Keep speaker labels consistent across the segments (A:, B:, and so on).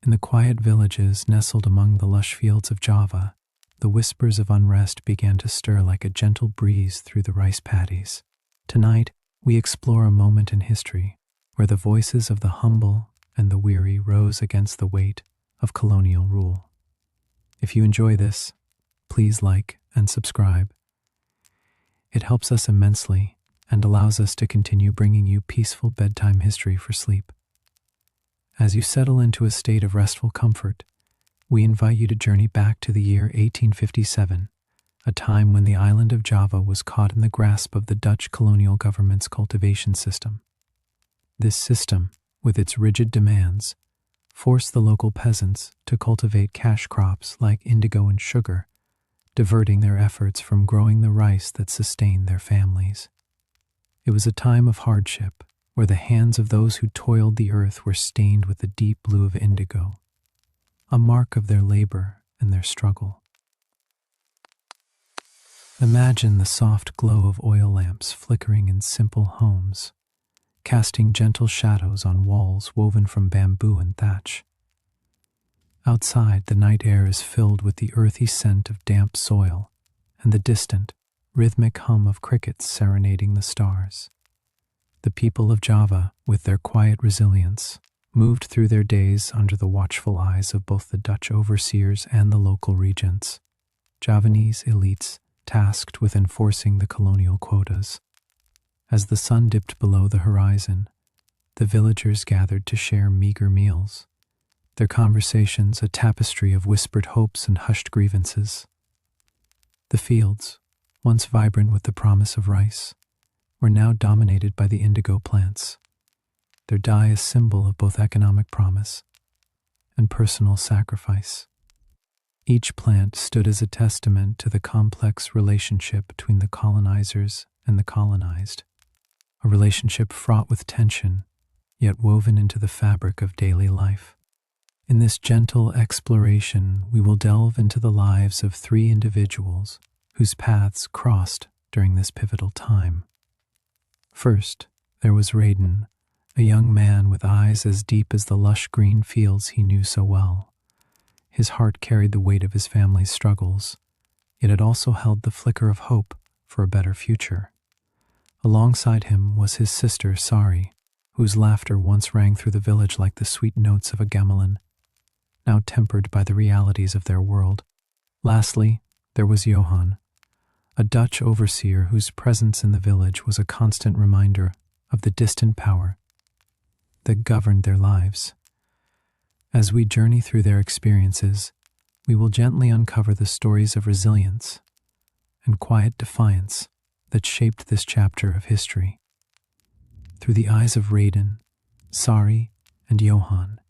A: In the quiet villages nestled among the lush fields of Java, the whispers of unrest began to stir like a gentle breeze through the rice paddies. Tonight, we explore a moment in history where the voices of the humble and the weary rose against the weight of colonial rule. If you enjoy this, please like and subscribe. It helps us immensely and allows us to continue bringing you peaceful bedtime history for sleep. As you settle into a state of restful comfort, we invite you to journey back to the year 1857, a time when the island of Java was caught in the grasp of the Dutch colonial government's cultivation system. This system, with its rigid demands, forced the local peasants to cultivate cash crops like indigo and sugar, diverting their efforts from growing the rice that sustained their families. It was a time of hardship, where the hands of those who toiled the earth were stained with the deep blue of indigo, a mark of their labor and their struggle. Imagine the soft glow of oil lamps flickering in simple homes, casting gentle shadows on walls woven from bamboo and thatch. Outside, the night air is filled with the earthy scent of damp soil and the distant, rhythmic hum of crickets serenading the stars. The people of Java, with their quiet resilience, moved through their days under the watchful eyes of both the Dutch overseers and the local regents, Javanese elites tasked with enforcing the colonial quotas. As the sun dipped below the horizon, the villagers gathered to share meager meals, their conversations a tapestry of whispered hopes and hushed grievances. The fields, once vibrant with the promise of rice, were now dominated by the indigo plants, their dye a symbol of both economic promise and personal sacrifice. Each plant stood as a testament to the complex relationship between the colonizers and the colonized, a relationship fraught with tension, yet woven into the fabric of daily life. In this gentle exploration, we will delve into the lives of three individuals whose paths crossed during this pivotal time. First, there was Raiden, a young man with eyes as deep as the lush green fields he knew so well. His heart carried the weight of his family's struggles, yet it also held the flicker of hope for a better future. Alongside him was his sister, Sari, whose laughter once rang through the village like the sweet notes of a gamelan, now tempered by the realities of their world. Lastly, there was Johan, a Dutch overseer whose presence in the village was a constant reminder of the distant power that governed their lives. As we journey through their experiences, we will gently uncover the stories of resilience and quiet defiance that shaped this chapter of history. Through the eyes of Raiden, Sari, and Johan,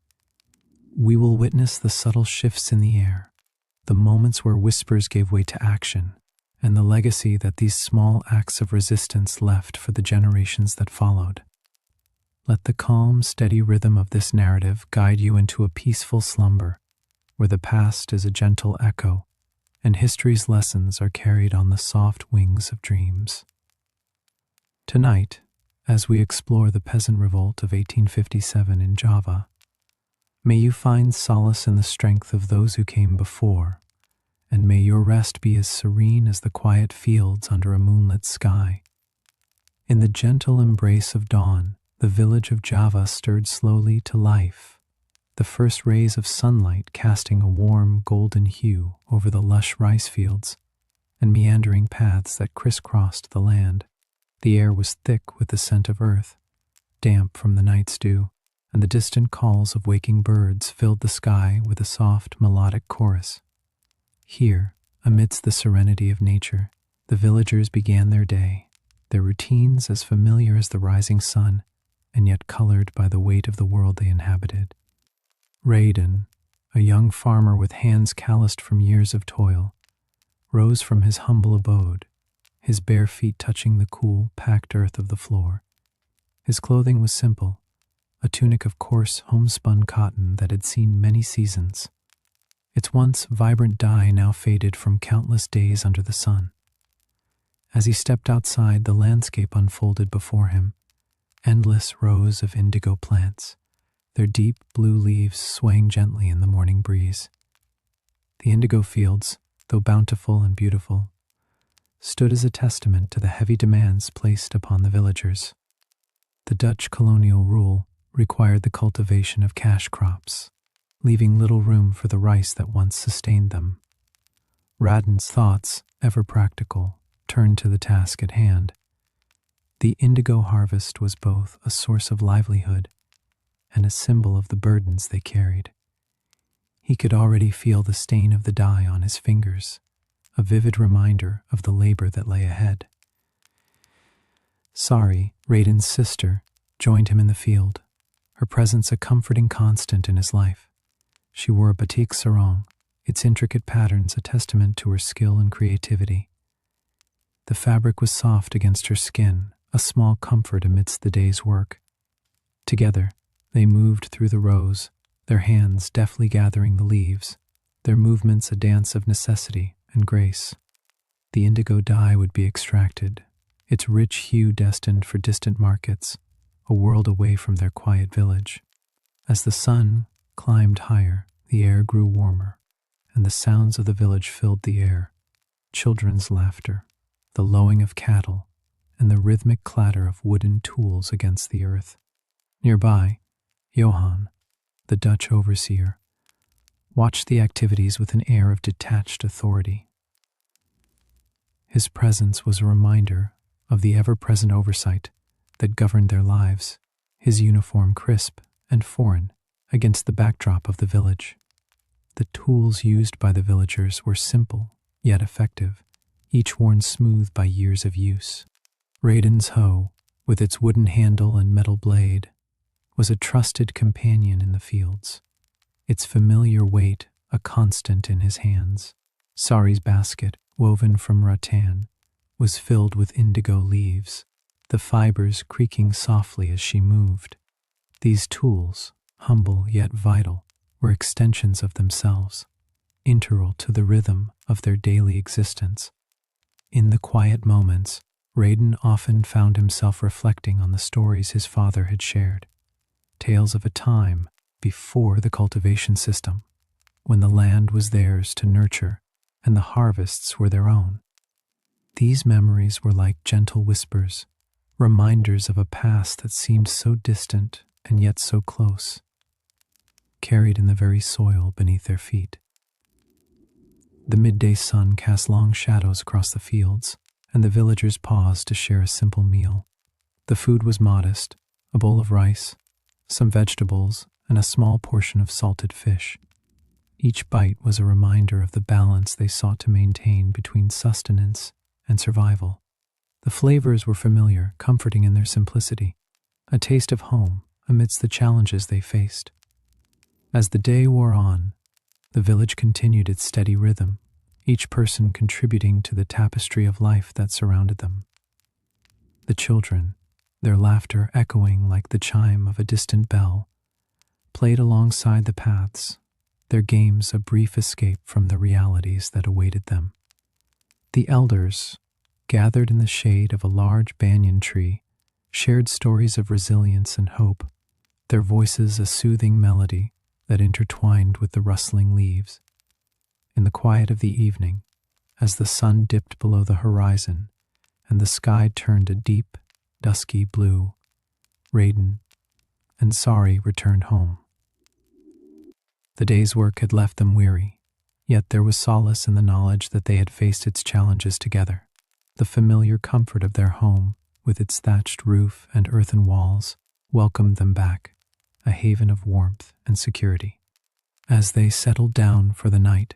A: we will witness the subtle shifts in the air, the moments where whispers gave way to action, and the legacy that these small acts of resistance left for the generations that followed. Let the calm, steady rhythm of this narrative guide you into a peaceful slumber, where the past is a gentle echo, and history's lessons are carried on the soft wings of dreams. Tonight, as we explore the Peasant Revolt of 1857 in Java, may you find solace in the strength of those who came before, and may your rest be as serene as the quiet fields under a moonlit sky. In the gentle embrace of dawn, the village of Java stirred slowly to life, the first rays of sunlight casting a warm golden hue over the lush rice fields and meandering paths that crisscrossed the land. The air was thick with the scent of earth, damp from the night's dew, and the distant calls of waking birds filled the sky with a soft, melodic chorus. Here, amidst the serenity of nature, the villagers began their day, their routines as familiar as the rising sun, and yet colored by the weight of the world they inhabited. Raiden, a young farmer with hands calloused from years of toil, rose from his humble abode, his bare feet touching the cool, packed earth of the floor. His clothing was simple, a tunic of coarse, homespun cotton that had seen many seasons. Its once vibrant dye now faded from countless days under the sun. As he stepped outside, the landscape unfolded before him, endless rows of indigo plants, their deep blue leaves swaying gently in the morning breeze. The indigo fields, though bountiful and beautiful, stood as a testament to the heavy demands placed upon the villagers. The Dutch colonial rule required the cultivation of cash crops, leaving little room for the rice that once sustained them. Radden's thoughts, ever practical, turned to the task at hand. The indigo harvest was both a source of livelihood and a symbol of the burdens they carried. He could already feel the stain of the dye on his fingers, a vivid reminder of the labor that lay ahead. Sari, Radin's sister, joined him in the field, her presence a comforting constant in his life. She wore a batik sarong, its intricate patterns a testament to her skill and creativity. The fabric was soft against her skin, a small comfort amidst the day's work. Together, they moved through the rows, their hands deftly gathering the leaves, their movements a dance of necessity and grace. The indigo dye would be extracted, its rich hue destined for distant markets, a world away from their quiet village. As the sun climbed higher, the air grew warmer, and the sounds of the village filled the air. Children's laughter, the lowing of cattle, and the rhythmic clatter of wooden tools against the earth. Nearby, Johann, the Dutch overseer, watched the activities with an air of detached authority. His presence was a reminder of the ever-present oversight that governed their lives, his uniform crisp and foreign against the backdrop of the village. The tools used by the villagers were simple yet effective, each worn smooth by years of use. Radin's hoe, with its wooden handle and metal blade, was a trusted companion in the fields, its familiar weight a constant in his hands. Sari's basket, woven from rattan, was filled with indigo leaves, the fibers creaking softly as she moved. These tools, humble yet vital, were extensions of themselves, integral to the rhythm of their daily existence. In the quiet moments, Radin often found himself reflecting on the stories his father had shared, tales of a time before the cultivation system, when the land was theirs to nurture and the harvests were their own. These memories were like gentle whispers, reminders of a past that seemed so distant and yet so close, carried in the very soil beneath their feet. The midday sun cast long shadows across the fields, and the villagers paused to share a simple meal. The food was modest, a bowl of rice, some vegetables, and a small portion of salted fish. Each bite was a reminder of the balance they sought to maintain between sustenance and survival. The flavors were familiar, comforting in their simplicity, a taste of home amidst the challenges they faced. As the day wore on, the village continued its steady rhythm, each person contributing to the tapestry of life that surrounded them. The children, their laughter echoing like the chime of a distant bell, played alongside the paths, their games a brief escape from the realities that awaited them. The elders, gathered in the shade of a large banyan tree, shared stories of resilience and hope, their voices a soothing melody that intertwined with the rustling leaves. In the quiet of the evening, as the sun dipped below the horizon and the sky turned a deep, dusky blue, Radin and Sari returned home. The day's work had left them weary, yet there was solace in the knowledge that they had faced its challenges together. The familiar comfort of their home, with its thatched roof and earthen walls, welcomed them back, a haven of warmth and security. As they settled down for the night,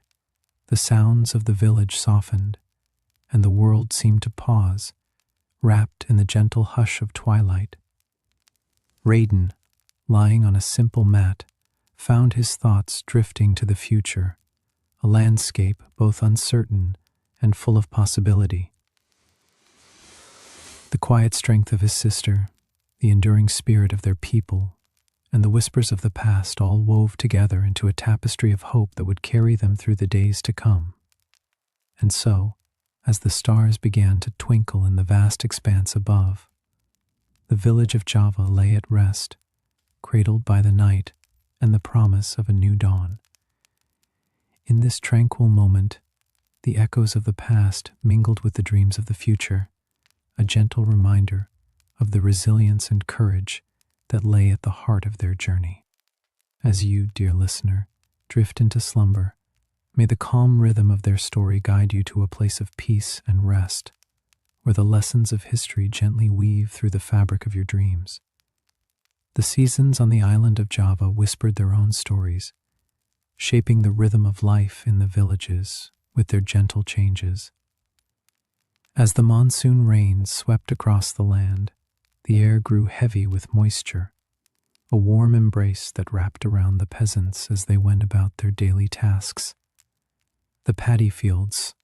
A: the sounds of the village softened, and the world seemed to pause, wrapped in the gentle hush of twilight. Radin, lying on a simple mat, found his thoughts drifting to the future, a landscape both uncertain and full of possibility. The quiet strength of his sister, the enduring spirit of their people, and the whispers of the past all wove together into a tapestry of hope that would carry them through the days to come. And so, as the stars began to twinkle in the vast expanse above, the village of Java lay at rest, cradled by the night and the promise of a new dawn. In this tranquil moment, the echoes of the past mingled with the dreams of the future, a gentle reminder of the resilience and courage that lay at the heart of their journey. As you, dear listener, drift into slumber, may the calm rhythm of their story guide you to a place of peace and rest, where the lessons of history gently weave through the fabric of your dreams. The seasons on the island of Java whispered their own stories, shaping the rhythm of life in the villages with their gentle changes. As the monsoon rains swept across the land, the air grew heavy with moisture, a warm embrace that wrapped around the peasants as they went about their daily tasks. The paddy fields,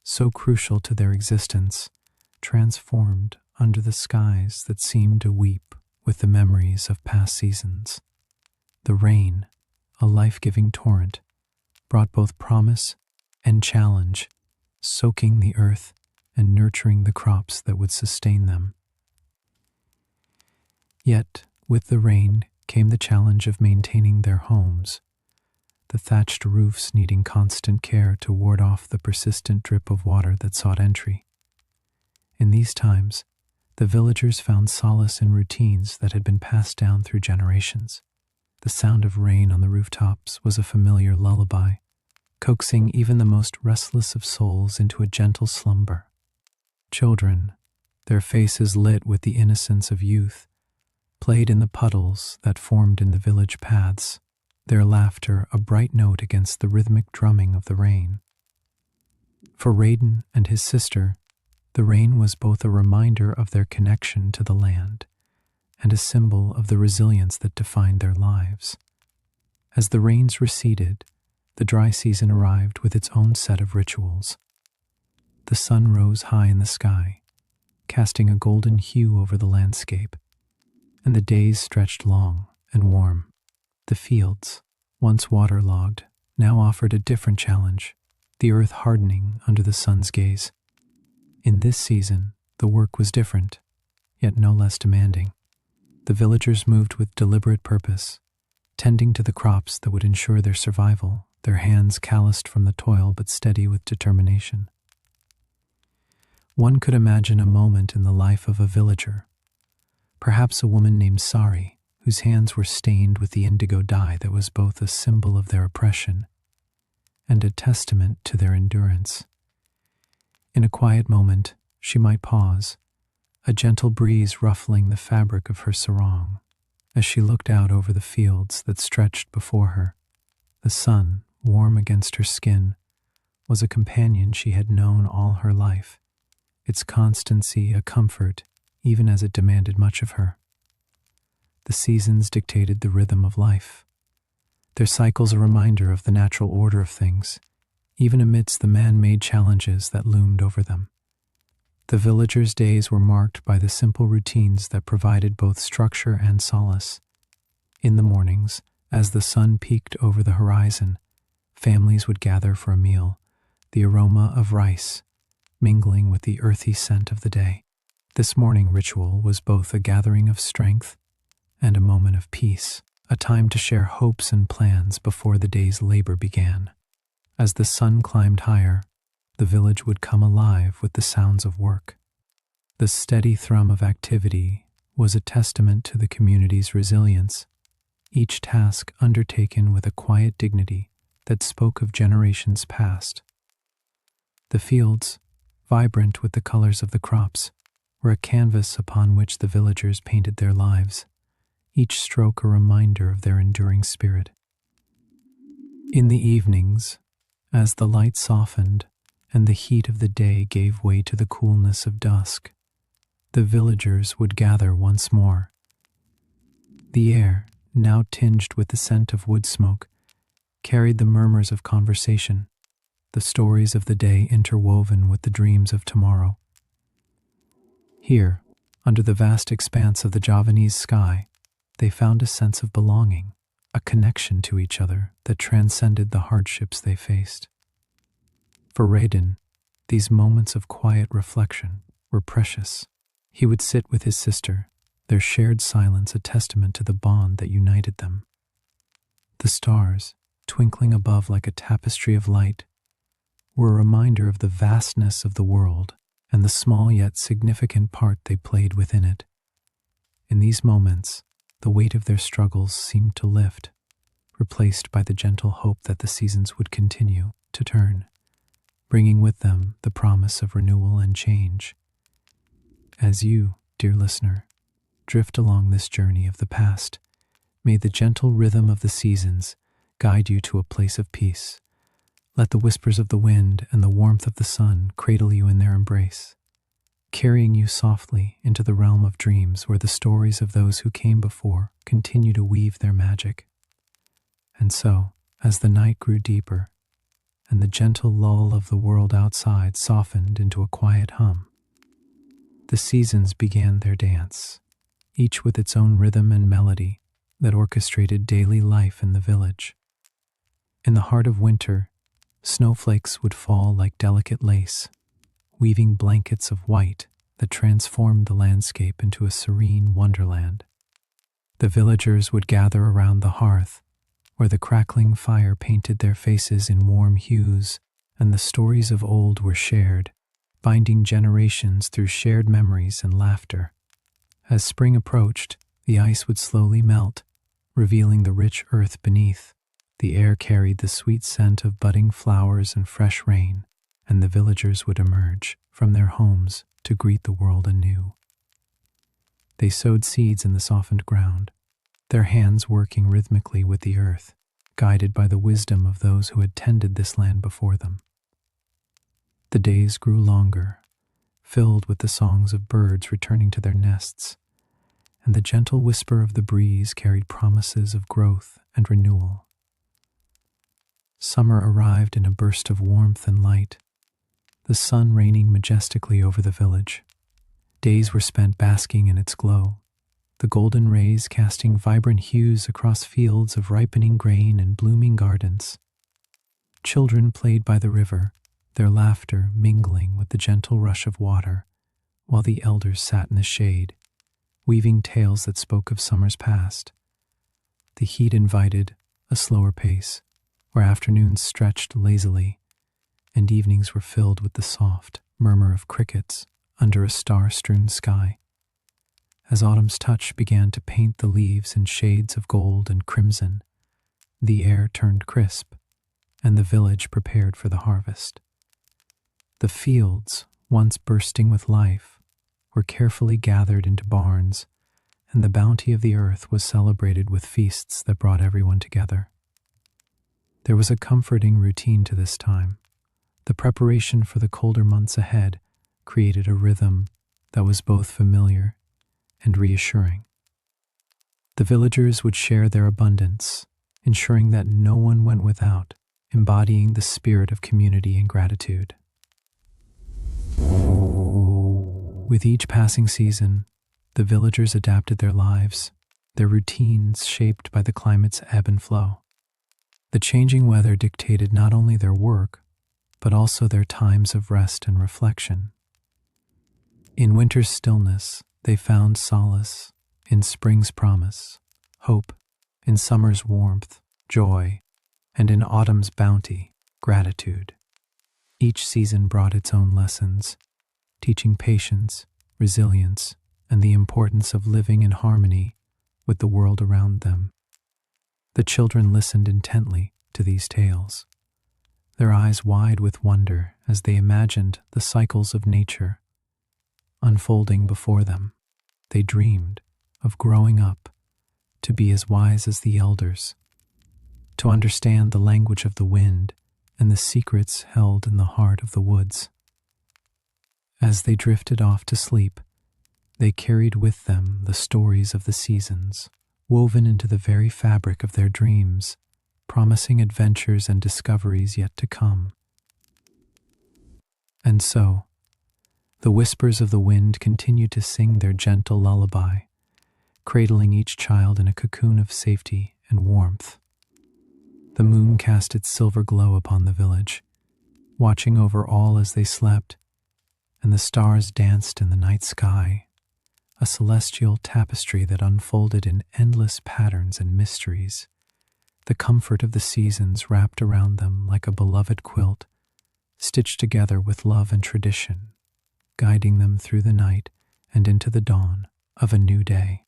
A: so crucial to their existence, transformed under the skies that seemed to weep with the memories of past seasons. The rain, a life-giving torrent, brought both promise and challenge, soaking the earth and nurturing the crops that would sustain them. Yet, with the rain came the challenge of maintaining their homes, the thatched roofs needing constant care to ward off the persistent drip of water that sought entry. In these times, the villagers found solace in routines that had been passed down through generations. The sound of rain on the rooftops was a familiar lullaby, coaxing even the most restless of souls into a gentle slumber. Children, their faces lit with the innocence of youth, played in the puddles that formed in the village paths, their laughter a bright note against the rhythmic drumming of the rain. For Raiden and his sister, the rain was both a reminder of their connection to the land and a symbol of the resilience that defined their lives. As the rains receded, the dry season arrived with its own set of rituals. The sun rose high in the sky, casting a golden hue over the landscape, and the days stretched long and warm. The fields, once waterlogged, now offered a different challenge, the earth hardening under the sun's gaze. In this season, the work was different, yet no less demanding. The villagers moved with deliberate purpose, tending to the crops that would ensure their survival, their hands calloused from the toil but steady with determination. One could imagine a moment in the life of a villager, perhaps a woman named Sari, whose hands were stained with the indigo dye that was both a symbol of their oppression and a testament to their endurance. In a quiet moment, she might pause, a gentle breeze ruffling the fabric of her sarong. As she looked out over the fields that stretched before her, the sun, warm against her skin, was a companion she had known all her life, its constancy a comfort even as it demanded much of her. The seasons dictated the rhythm of life, their cycles a reminder of the natural order of things, even amidst the man-made challenges that loomed over them. The villagers' days were marked by the simple routines that provided both structure and solace. In the mornings, as the sun peaked over the horizon, families would gather for a meal, the aroma of rice mingling with the earthy scent of the day. This morning ritual was both a gathering of strength and a moment of peace, a time to share hopes and plans before the day's labor began. As the sun climbed higher, the village would come alive with the sounds of work. The steady thrum of activity was a testament to the community's resilience, each task undertaken with a quiet dignity that spoke of generations past. The fields, vibrant with the colors of the crops, were a canvas upon which the villagers painted their lives, each stroke a reminder of their enduring spirit. In the evenings, as the light softened and the heat of the day gave way to the coolness of dusk, the villagers would gather once more. The air, now tinged with the scent of wood smoke, carried the murmurs of conversation, the stories of the day interwoven with the dreams of tomorrow. Here, under the vast expanse of the Javanese sky, they found a sense of belonging, a connection to each other that transcended the hardships they faced. For Raiden, these moments of quiet reflection were precious. He would sit with his sister, their shared silence a testament to the bond that united them. The stars, twinkling above like a tapestry of light, were a reminder of the vastness of the world and the small yet significant part they played within it. In these moments, the weight of their struggles seemed to lift, replaced by the gentle hope that the seasons would continue to turn, bringing with them the promise of renewal and change. As you, dear listener, drift along this journey of the past, may the gentle rhythm of the seasons guide you to a place of peace. Let the whispers of the wind and the warmth of the sun cradle you in their embrace, carrying you softly into the realm of dreams where the stories of those who came before continue to weave their magic. And so, as the night grew deeper, and the gentle lull of the world outside softened into a quiet hum, the seasons began their dance, each with its own rhythm and melody that orchestrated daily life in the village. In the heart of winter, snowflakes would fall like delicate lace, weaving blankets of white that transformed the landscape into a serene wonderland. The villagers would gather around the hearth, where the crackling fire painted their faces in warm hues, and the stories of old were shared, binding generations through shared memories and laughter. As spring approached, the ice would slowly melt, revealing the rich earth beneath. The air carried the sweet scent of budding flowers and fresh rain, and the villagers would emerge from their homes to greet the world anew. They sowed seeds in the softened ground, their hands working rhythmically with the earth, guided by the wisdom of those who had tended this land before them. The days grew longer, filled with the songs of birds returning to their nests, and the gentle whisper of the breeze carried promises of growth and renewal. Summer arrived in a burst of warmth and light, the sun reigning majestically over the village. Days were spent basking in its glow, the golden rays casting vibrant hues across fields of ripening grain and blooming gardens. Children played by the river, their laughter mingling with the gentle rush of water, while the elders sat in the shade, weaving tales that spoke of summers past. The heat invited a slower pace, where afternoons stretched lazily, and evenings were filled with the soft murmur of crickets under a star-strewn sky. As autumn's touch began to paint the leaves in shades of gold and crimson, the air turned crisp, and the village prepared for the harvest. The fields, once bursting with life, were carefully gathered into barns, and the bounty of the earth was celebrated with feasts that brought everyone together. There was a comforting routine to this time. The preparation for the colder months ahead created a rhythm that was both familiar and reassuring. The villagers would share their abundance, ensuring that no one went without, embodying the spirit of community and gratitude. With each passing season, the villagers adapted their lives, their routines shaped by the climate's ebb and flow. The changing weather dictated not only their work, but also their times of rest and reflection. In winter's stillness, they found solace in spring's promise, hope in summer's warmth, joy, and in autumn's bounty, gratitude. Each season brought its own lessons, teaching patience, resilience, and the importance of living in harmony with the world around them. The children listened intently to these tales, their eyes wide with wonder as they imagined the cycles of nature unfolding before them. They dreamed of growing up to be as wise as the elders, to understand the language of the wind and the secrets held in the heart of the woods. As they drifted off to sleep, they carried with them the stories of the seasons, woven into the very fabric of their dreams, promising adventures and discoveries yet to come. And so, the whispers of the wind continued to sing their gentle lullaby, cradling each child in a cocoon of safety and warmth. The moon cast its silver glow upon the village, watching over all as they slept, and the stars danced in the night sky, a celestial tapestry that unfolded in endless patterns and mysteries. The comfort of the seasons wrapped around them like a beloved quilt, stitched together with love and tradition, guiding them through the night and into the dawn of a new day.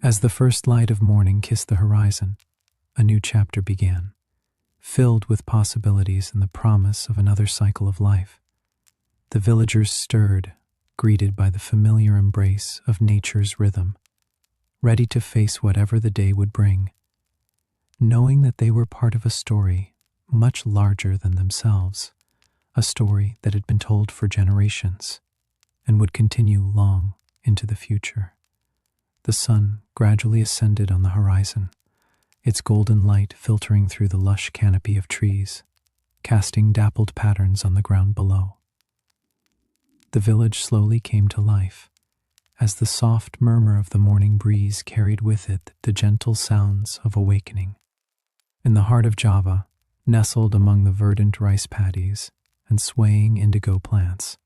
A: As the first light of morning kissed the horizon, a new chapter began, filled with possibilities and the promise of another cycle of life. The villagers stirred, greeted by the familiar embrace of nature's rhythm, ready to face whatever the day would bring, knowing that they were part of a story much larger than themselves, a story that had been told for generations and would continue long into the future. The sun gradually ascended on the horizon, its golden light filtering through the lush canopy of trees, casting dappled patterns on the ground below. The village slowly came to life, as the soft murmur of the morning breeze carried with it the gentle sounds of awakening. In the heart of Java, nestled among the verdant rice paddies and swaying indigo plants,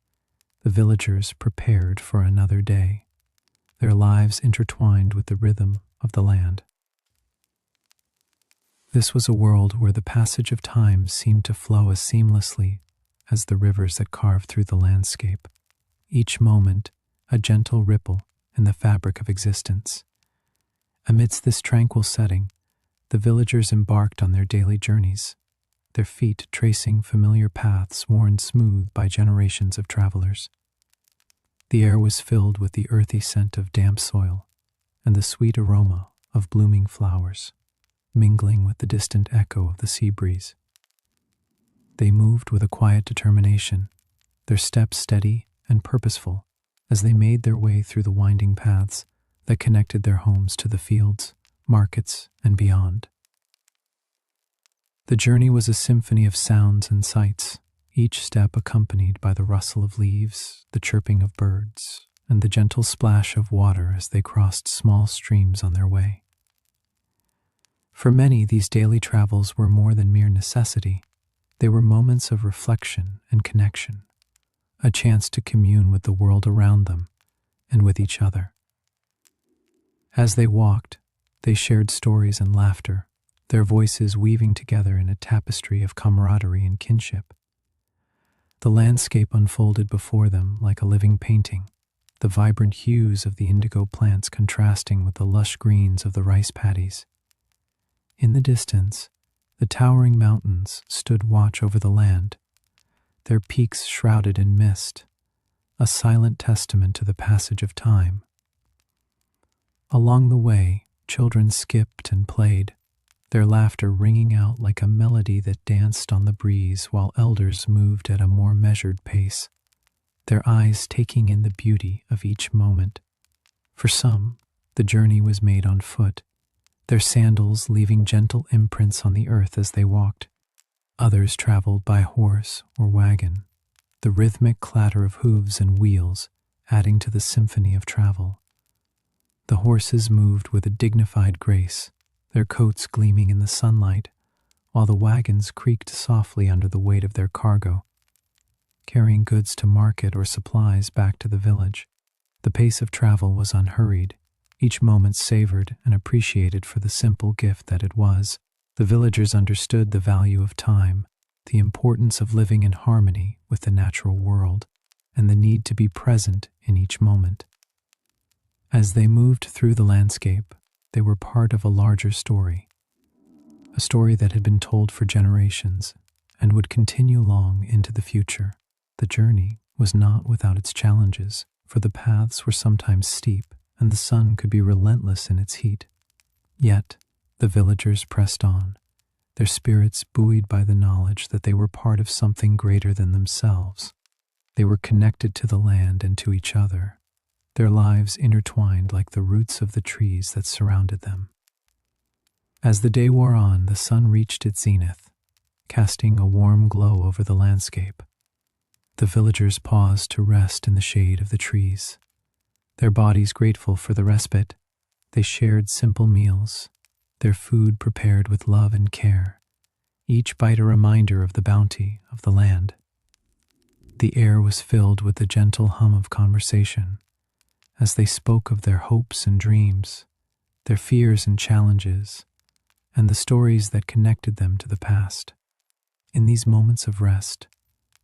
A: the villagers prepared for another day, their lives intertwined with the rhythm of the land. This was a world where the passage of time seemed to flow as seamlessly as the rivers that carved through the landscape, each moment a gentle ripple in the fabric of existence. Amidst this tranquil setting, the villagers embarked on their daily journeys, their feet tracing familiar paths worn smooth by generations of travelers. The air was filled with the earthy scent of damp soil and the sweet aroma of blooming flowers, mingling with the distant echo of the sea breeze. They moved with a quiet determination, their steps steady and purposeful as they made their way through the winding paths that connected their homes to the fields, markets, and beyond. The journey was a symphony of sounds and sights, each step accompanied by the rustle of leaves, the chirping of birds, and the gentle splash of water as they crossed small streams on their way. For many, these daily travels were more than mere necessity. They were moments of reflection and connection, a chance to commune with the world around them and with each other. As they walked, they shared stories and laughter, their voices weaving together in a tapestry of camaraderie and kinship. The landscape unfolded before them like a living painting, the vibrant hues of the indigo plants contrasting with the lush greens of the rice paddies. In the distance, the towering mountains stood watch over the land, their peaks shrouded in mist, a silent testament to the passage of time. Along the way, children skipped and played, their laughter ringing out like a melody that danced on the breeze while elders moved at a more measured pace, their eyes taking in the beauty of each moment. For some, the journey was made on foot, their sandals leaving gentle imprints on the earth as they walked. Others traveled by horse or wagon, the rhythmic clatter of hooves and wheels adding to the symphony of travel. The horses moved with a dignified grace, their coats gleaming in the sunlight, while the wagons creaked softly under the weight of their cargo, carrying goods to market or supplies back to the village. The pace of travel was unhurried, each moment savored and appreciated for the simple gift that it was. The villagers understood the value of time, the importance of living in harmony with the natural world, and the need to be present in each moment. As they moved through the landscape, they were part of a larger story, a story that had been told for generations and would continue long into the future. The journey was not without its challenges, for the paths were sometimes steep and the sun could be relentless in its heat. Yet, the villagers pressed on, their spirits buoyed by the knowledge that they were part of something greater than themselves. They were connected to the land and to each other, their lives intertwined like the roots of the trees that surrounded them. As the day wore on, the sun reached its zenith, casting a warm glow over the landscape. The villagers paused to rest in the shade of the trees, their bodies grateful for the respite. They shared simple meals, their food prepared with love and care, each bite a reminder of the bounty of the land. The air was filled with the gentle hum of conversation as they spoke of their hopes and dreams, their fears and challenges, and the stories that connected them to the past. In these moments of rest,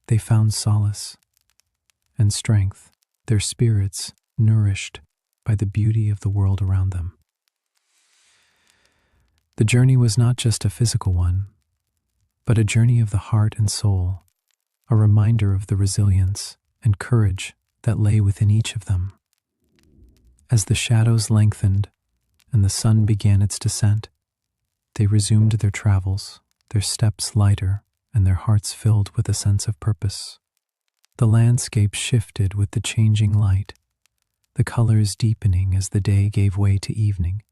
A: they found solace and strength, their spirits nourished by the beauty of the world around them. The journey was not just a physical one, but a journey of the heart and soul, a reminder of the resilience and courage that lay within each of them. As the shadows lengthened and the sun began its descent, they resumed their travels, their steps lighter and their hearts filled with a sense of purpose. The landscape shifted with the changing light, the colors deepening as the day gave way to evening.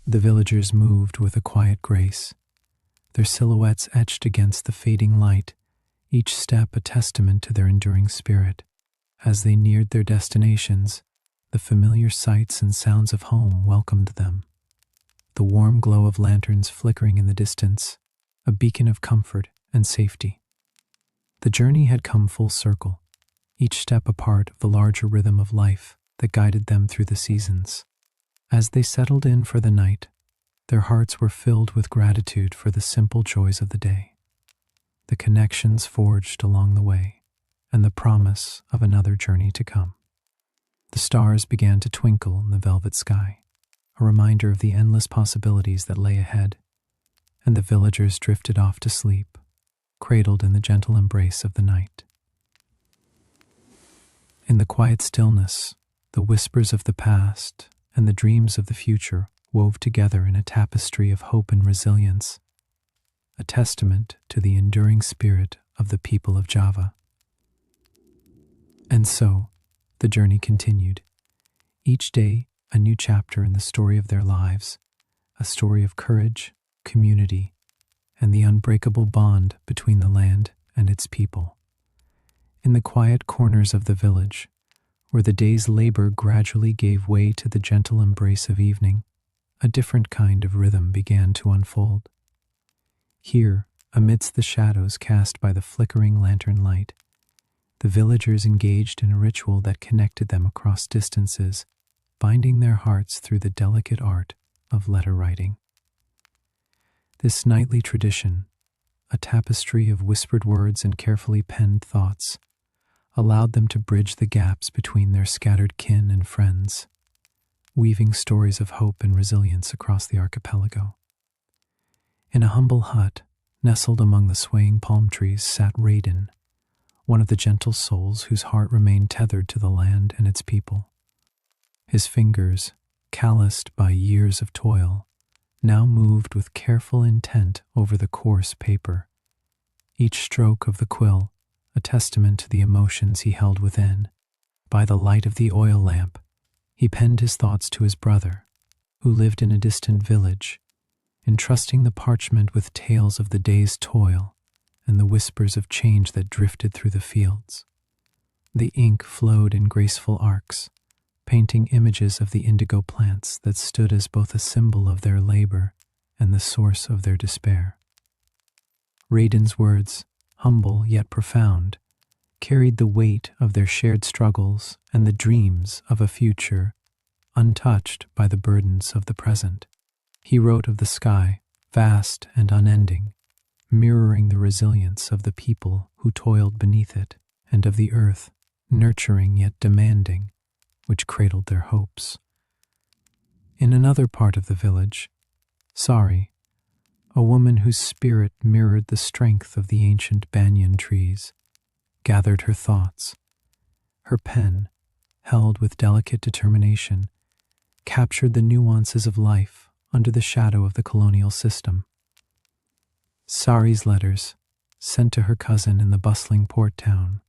A: The villagers moved with a quiet grace, their silhouettes etched against the fading light, each step a testament to their enduring spirit. As they neared their destinations, the familiar sights and sounds of home welcomed them. The warm glow of lanterns flickering in the distance, a beacon of comfort and safety. The journey had come full circle, each step a part of the larger rhythm of life that guided them through the seasons. As they settled in for the night, their hearts were filled with gratitude for the simple joys of the day, the connections forged along the way, and the promise of another journey to come. The stars began to twinkle in the velvet sky, a reminder of the endless possibilities that lay ahead, and the villagers drifted off to sleep, cradled in the gentle embrace of the night. In the quiet stillness, the whispers of the past and the dreams of the future wove together in a tapestry of hope and resilience, a testament to the enduring spirit of the people of Java. And so, the journey continued, each day a new chapter in the story of their lives, a story of courage, community, and the unbreakable bond between the land and its people. In the quiet corners of the village, where the day's labor gradually gave way to the gentle embrace of evening, a different kind of rhythm began to unfold. Here, amidst the shadows cast by the flickering lantern light, the villagers engaged in a ritual that connected them across distances, binding their hearts through the delicate art of letter writing. This nightly tradition, a tapestry of whispered words and carefully penned thoughts, allowed them to bridge the gaps between their scattered kin and friends, weaving stories of hope and resilience across the archipelago. In a humble hut, nestled among the swaying palm trees, sat Raiden, one of the gentle souls whose heart remained tethered to the land and its people. His fingers, calloused by years of toil, now moved with careful intent over the coarse paper, each stroke of the quill a testament to the emotions he held within. By the light of the oil lamp, he penned his thoughts to his brother, who lived in a distant village, entrusting the parchment with tales of the day's toil and the whispers of change that drifted through the fields. The ink flowed in graceful arcs, painting images of the indigo plants that stood as both a symbol of their labor and the source of their despair. Raiden's words, humble yet profound, carried the weight of their shared struggles and the dreams of a future untouched by the burdens of the present. He wrote of the sky, vast and unending, mirroring the resilience of the people who toiled beneath it, and of the earth, nurturing yet demanding, which cradled their hopes. In another part of the village, Sari, a woman whose spirit mirrored the strength of the ancient banyan trees, gathered her thoughts. Her pen, held with delicate determination, captured the nuances of life under the shadow of the colonial system. Sari's letters, sent to her cousin in the bustling port town,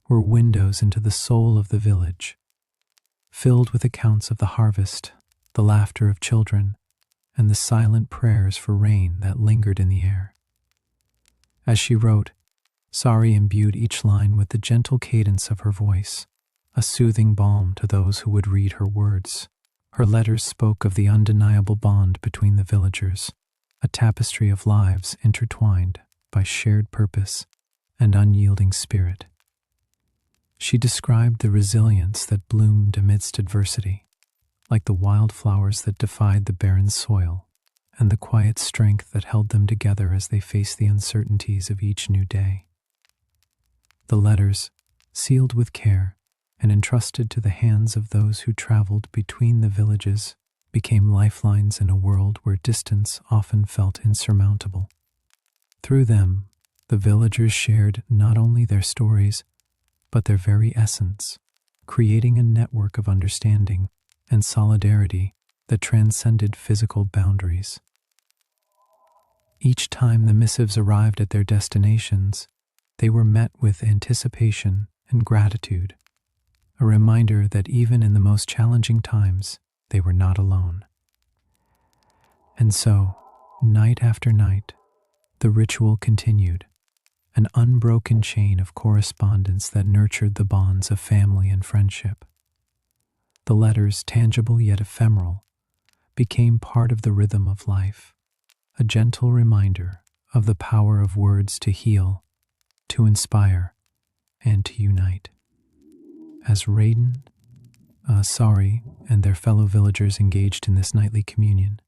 A: were windows into the soul of the village, filled with accounts of the harvest, the laughter of children, and the silent prayers for rain that lingered in the air. As she wrote, Sari imbued each line with the gentle cadence of her voice, a soothing balm to those who would read her words. Her letters spoke of the undeniable bond between the villagers, a tapestry of lives intertwined by shared purpose and unyielding spirit. She described the resilience that bloomed amidst adversity, like the wildflowers that defied the barren soil, and the quiet strength that held them together as they faced the uncertainties of each new day. The letters, sealed with care and entrusted to the hands of those who traveled between the villages, became lifelines in a world where distance often felt insurmountable. Through them, the villagers shared not only their stories, but their very essence, creating a network of understanding and solidarity that transcended physical boundaries. Each time the missives arrived at their destinations, they were met with anticipation and gratitude, a reminder that even in the most challenging times, they were not alone. And so, night after night, the ritual continued, an unbroken chain of correspondence that nurtured the bonds of family and friendship. The letters, tangible yet ephemeral, became part of the rhythm of life, a gentle reminder of the power of words to heal, to inspire, and to unite. As Sari and their fellow villagers engaged in this nightly communion,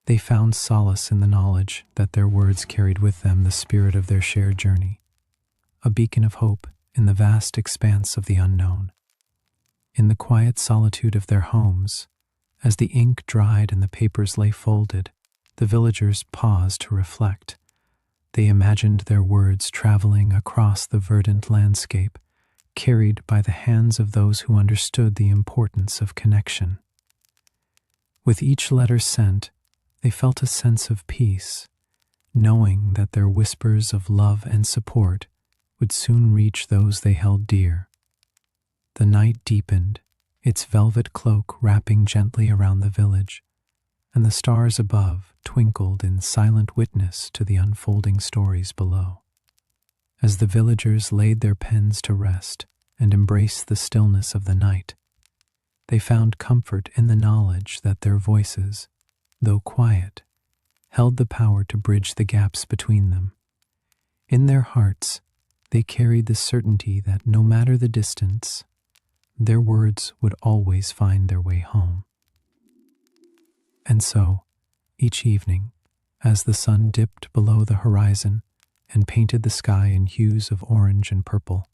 A: they found solace in the knowledge that their words carried with them the spirit of their shared journey, a beacon of hope in the vast expanse of the unknown. In the quiet solitude of their homes, as the ink dried and the papers lay folded, the villagers paused to reflect. They imagined their words traveling across the verdant landscape, carried by the hands of those who understood the importance of connection. With each letter sent, they felt a sense of peace, knowing that their whispers of love and support would soon reach those they held dear. The night deepened, its velvet cloak wrapping gently around the village, and the stars above twinkled in silent witness to the unfolding stories below. As the villagers laid their pens to rest and embraced the stillness of the night, they found comfort in the knowledge that their voices, though quiet, held the power to bridge the gaps between them. In their hearts, they carried the certainty that no matter the distance, their words would always find their way home. And so, each evening, as the sun dipped below the horizon and painted the sky in hues of orange and purple,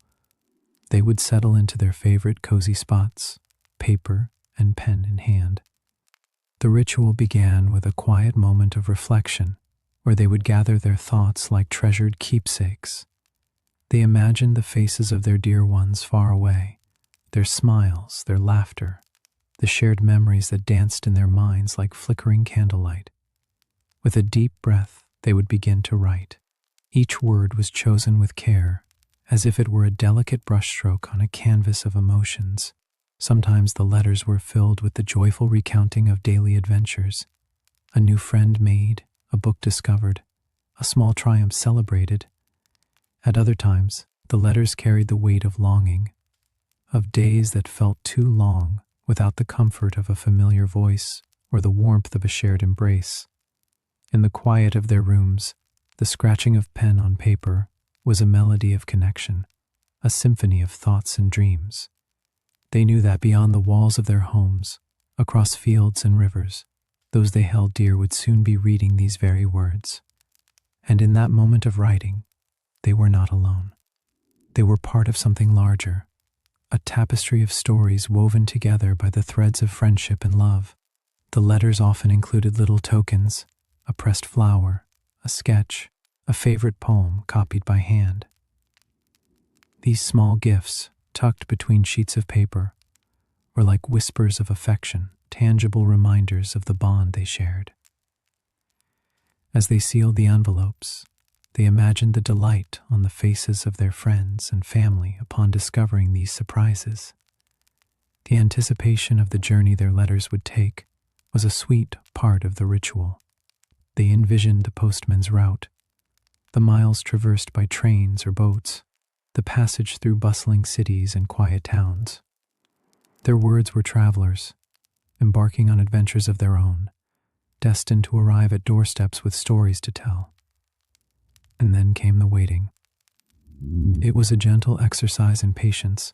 A: they would settle into their favorite cozy spots, paper and pen in hand. The ritual began with a quiet moment of reflection, where they would gather their thoughts like treasured keepsakes. They imagined the faces of their dear ones far away, their smiles, their laughter, the shared memories that danced in their minds like flickering candlelight. With a deep breath, they would begin to write. Each word was chosen with care, as if it were a delicate brushstroke on a canvas of emotions. Sometimes the letters were filled with the joyful recounting of daily adventures, a new friend made, a book discovered, a small triumph celebrated. At other times, the letters carried the weight of longing, of days that felt too long without the comfort of a familiar voice or the warmth of a shared embrace. In the quiet of their rooms, the scratching of pen on paper was a melody of connection, a symphony of thoughts and dreams. They knew that beyond the walls of their homes, across fields and rivers, those they held dear would soon be reading these very words. And in that moment of writing, they were not alone. They were part of something larger, a tapestry of stories woven together by the threads of friendship and love. The letters often included little tokens, a pressed flower, a sketch, a favorite poem copied by hand. These small gifts, tucked between sheets of paper, were like whispers of affection, tangible reminders of the bond they shared. As they sealed the envelopes, they imagined the delight on the faces of their friends and family upon discovering these surprises. The anticipation of the journey their letters would take was a sweet part of the ritual. They envisioned the postman's route, the miles traversed by trains or boats, the passage through bustling cities and quiet towns. Their words were travelers, embarking on adventures of their own, destined to arrive at doorsteps with stories to tell. And then came the waiting, It was a gentle exercise in patience,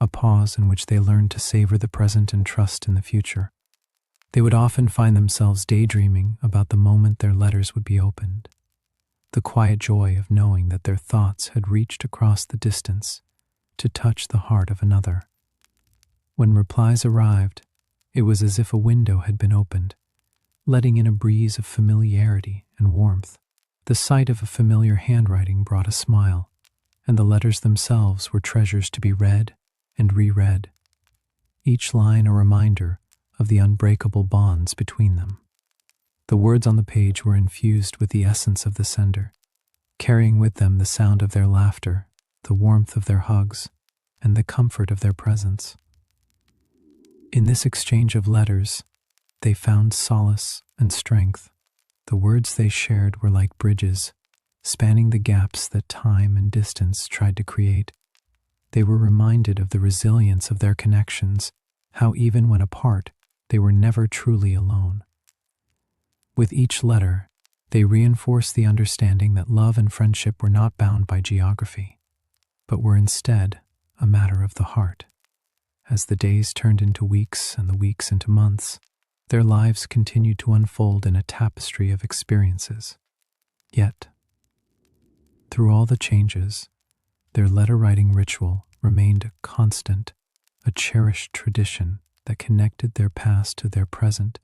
A: a pause in which they learned to savor the present and trust in the future. They would often find themselves daydreaming about the moment their letters would be opened, the quiet joy of knowing that their thoughts had reached across the distance to touch the heart of another. When replies arrived, it was as if a window had been opened, letting in a breeze of familiarity and warmth. The sight of a familiar handwriting brought a smile, and the letters themselves were treasures to be read and reread, each line a reminder of the unbreakable bonds between them. The words on the page were infused with the essence of the sender, carrying with them the sound of their laughter, the warmth of their hugs, and the comfort of their presence. In this exchange of letters, they found solace and strength. The words they shared were like bridges, spanning the gaps that time and distance tried to create. They were reminded of the resilience of their connections, how even when apart, they were never truly alone. With each letter, they reinforced the understanding that love and friendship were not bound by geography, but were instead a matter of the heart. As the days turned into weeks and the weeks into months, their lives continued to unfold in a tapestry of experiences. Yet, through all the changes, their letter-writing ritual remained constant, a cherished tradition that connected their past to their present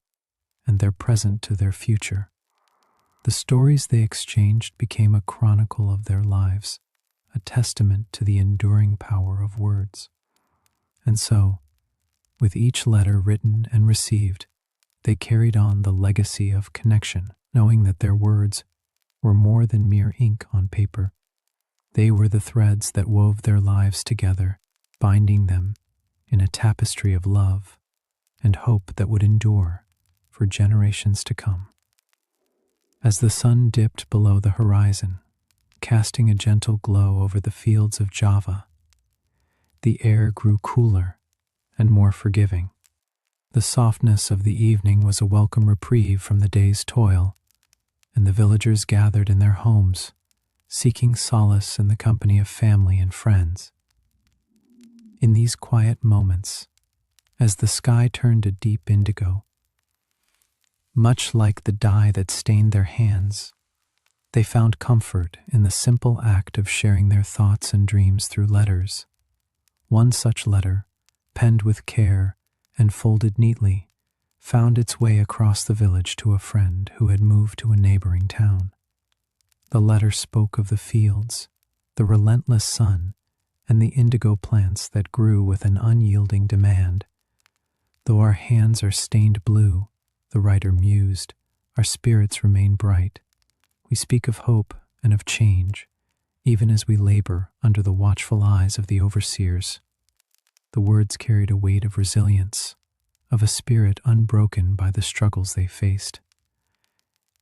A: and their present to their future. The stories they exchanged became a chronicle of their lives, a testament to the enduring power of words. And so, with each letter written and received, they carried on the legacy of connection, knowing that their words were more than mere ink on paper. They were the threads that wove their lives together, binding them in a tapestry of love and hope that would endure for generations to come. As the sun dipped below the horizon, casting a gentle glow over the fields of Java, the air grew cooler and more forgiving. The softness of the evening was a welcome reprieve from the day's toil, and the villagers gathered in their homes, seeking solace in the company of family and friends. In these quiet moments, as the sky turned a deep indigo, much like the dye that stained their hands, they found comfort in the simple act of sharing their thoughts and dreams through letters. One such letter, penned with care and folded neatly, found its way across the village to a friend who had moved to a neighboring town. The letter spoke of the fields, the relentless sun, and the indigo plants that grew with an unyielding demand. Though our hands are stained blue, the writer mused, our spirits remain bright. We speak of hope and of change, even as we labor under the watchful eyes of the overseers. The words carried a weight of resilience, of a spirit unbroken by the struggles they faced.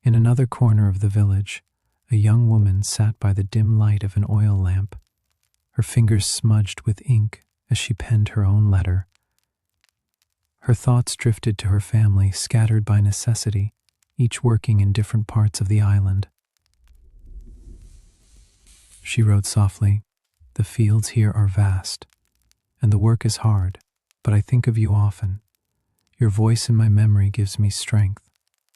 A: In another corner of the village, a young woman sat by the dim light of an oil lamp, her fingers smudged with ink as she penned her own letter. Her thoughts drifted to her family, scattered by necessity, each working in different parts of the island. She wrote softly, "The fields here are vast, and the work is hard, but I think of you often. Your voice in my memory gives me strength,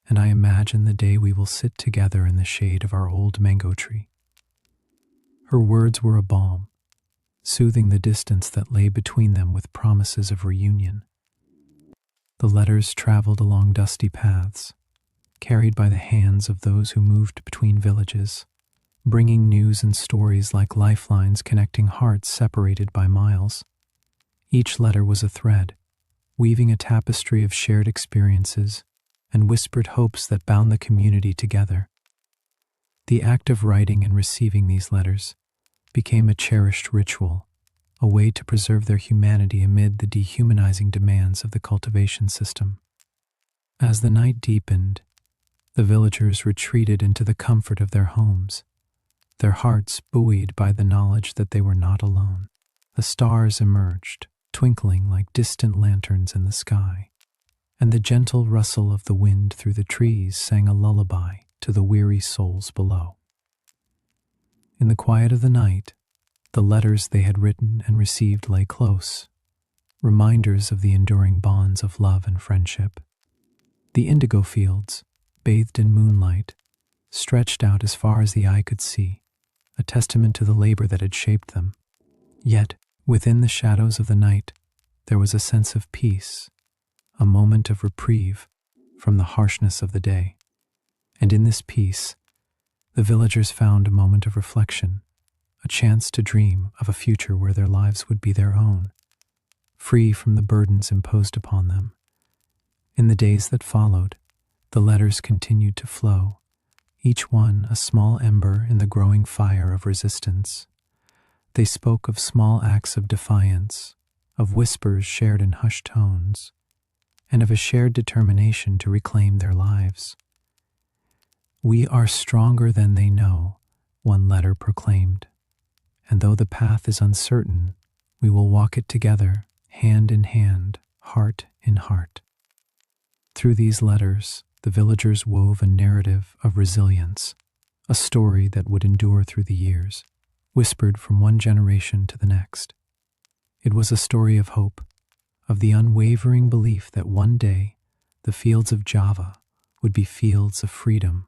A: and I imagine the day we will sit together in the shade of our old mango tree." Her words were a balm, soothing the distance that lay between them with promises of reunion. The letters traveled along dusty paths, carried by the hands of those who moved between villages, bringing news and stories like lifelines connecting hearts separated by miles. Each letter was a thread, weaving a tapestry of shared experiences and whispered hopes that bound the community together. The act of writing and receiving these letters became a cherished ritual, a way to preserve their humanity amid the dehumanizing demands of the cultivation system. As the night deepened, the villagers retreated into the comfort of their homes, their hearts buoyed by the knowledge that they were not alone. The stars emerged, twinkling like distant lanterns in the sky, and the gentle rustle of the wind through the trees sang a lullaby to the weary souls below. In the quiet of the night, The letters they had written and received lay close, reminders of the enduring bonds of love and friendship. The indigo fields, bathed in moonlight, stretched out as far as the eye could see, a testament to the labor that had shaped them. Yet, within the shadows of the night, there was a sense of peace, a moment of reprieve from the harshness of the day. And in this peace, the villagers found a moment of reflection, a chance to dream of a future where their lives would be their own, free from the burdens imposed upon them. In the days that followed, the letters continued to flow, each one a small ember in the growing fire of resistance. They spoke of small acts of defiance, of whispers shared in hushed tones, and of a shared determination to reclaim their lives. "We are stronger than they know," one letter proclaimed, "and though the path is uncertain, we will walk it together, hand in hand, heart in heart." Through these letters, the villagers wove a narrative of resilience, a story that would endure through the years, whispered from one generation to the next. It was a story of hope, of the unwavering belief that one day the fields of Java would be fields of freedom,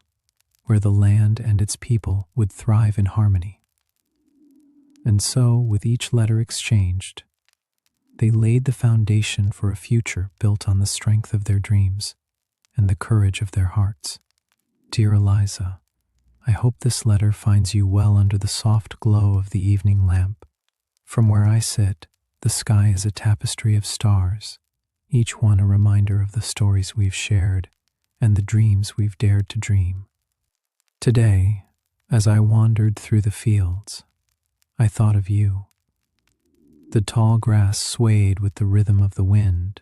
A: where the land and its people would thrive in harmony. And so, with each letter exchanged, they laid the foundation for a future built on the strength of their dreams and the courage of their hearts. Dear Eliza, I hope this letter finds you well under the soft glow of the evening lamp. From where I sit, the sky is a tapestry of stars, each one a reminder of the stories we've shared and the dreams we've dared to dream. Today, as I wandered through the fields, I thought of you. The tall grass swayed with the rhythm of the wind,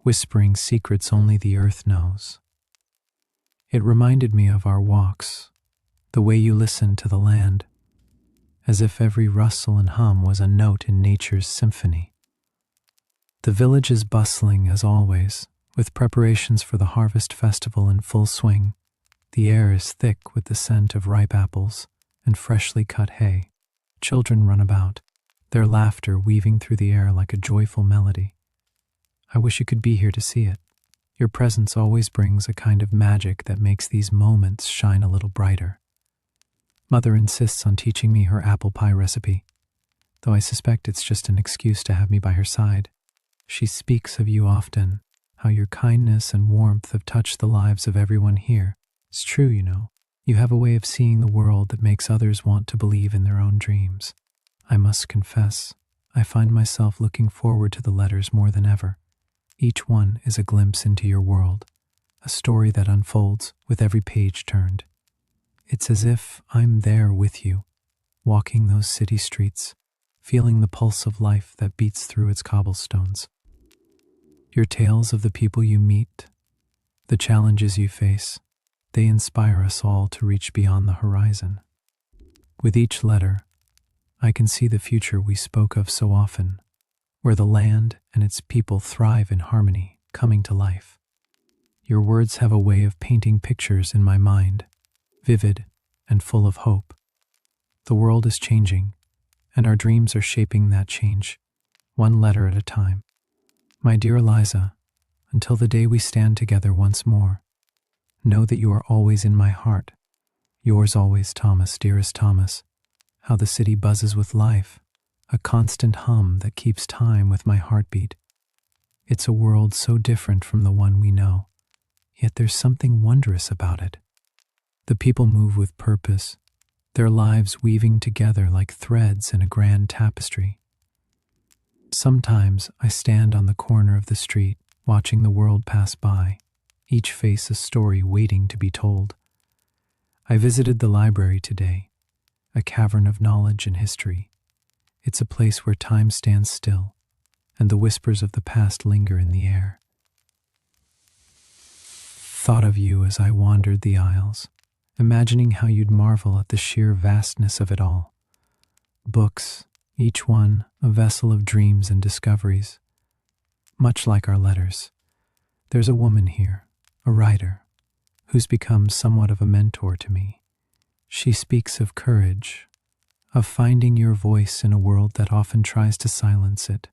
A: whispering secrets only the earth knows. It reminded me of our walks, the way you listened to the land, as if every rustle and hum was a note in nature's symphony. The village is bustling as always, with preparations for the harvest festival in full swing. The air is thick with the scent of ripe apples and freshly cut hay. Children run about, their laughter weaving through the air like a joyful melody. I wish you could be here to see it. Your presence always brings a kind of magic that makes these moments shine a little brighter. Mother insists on teaching me her apple pie recipe, though I suspect it's just an excuse to have me by her side. She speaks of you often, how your kindness and warmth have touched the lives of everyone here. It's true, you know. You have a way of seeing the world that makes others want to believe in their own dreams. I must confess, I find myself looking forward to the letters more than ever. Each one is a glimpse into your world, a story that unfolds with every page turned. It's as if I'm there with you, walking those city streets, feeling the pulse of life that beats through its cobblestones. Your tales of the people you meet, the challenges you face, they inspire us all to reach beyond the horizon. With each letter, I can see the future we spoke of so often, where the land and its people thrive in harmony, coming to life. Your words have a way of painting pictures in my mind, vivid and full of hope. The world is changing, and our dreams are shaping that change, one letter at a time. My dear Eliza, until the day we stand together once more, know that you are always in my heart. Yours always, Thomas, dearest Thomas. How the city buzzes with life, a constant hum that keeps time with my heartbeat. It's a world so different from the one we know, yet there's something wondrous about it. The people move with purpose, their lives weaving together like threads in a grand tapestry. Sometimes I stand on the corner of the street, watching the world pass by, each face a story waiting to be told. I visited the library today, a cavern of knowledge and history. It's a place where time stands still, and the whispers of the past linger in the air. Thought of you as I wandered the aisles, imagining how you'd marvel at the sheer vastness of it all. Books, each one a vessel of dreams and discoveries. Much like our letters, there's a woman here, a writer, who's become somewhat of a mentor to me. She speaks of courage, of finding your voice in a world that often tries to silence it.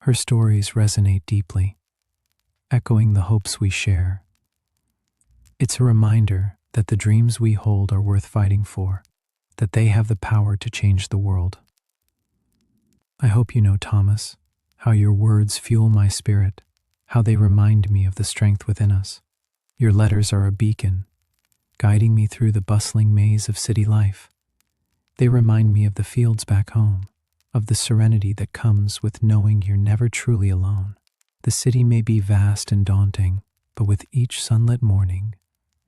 A: Her stories resonate deeply, echoing the hopes we share. It's a reminder that the dreams we hold are worth fighting for, that they have the power to change the world. I hope you know, Thomas, how your words fuel my spirit, how they remind me of the strength within us. Your letters are a beacon, guiding me through the bustling maze of city life. They remind me of the fields back home, of the serenity that comes with knowing you're never truly alone. The city may be vast and daunting, but with each sunlit morning,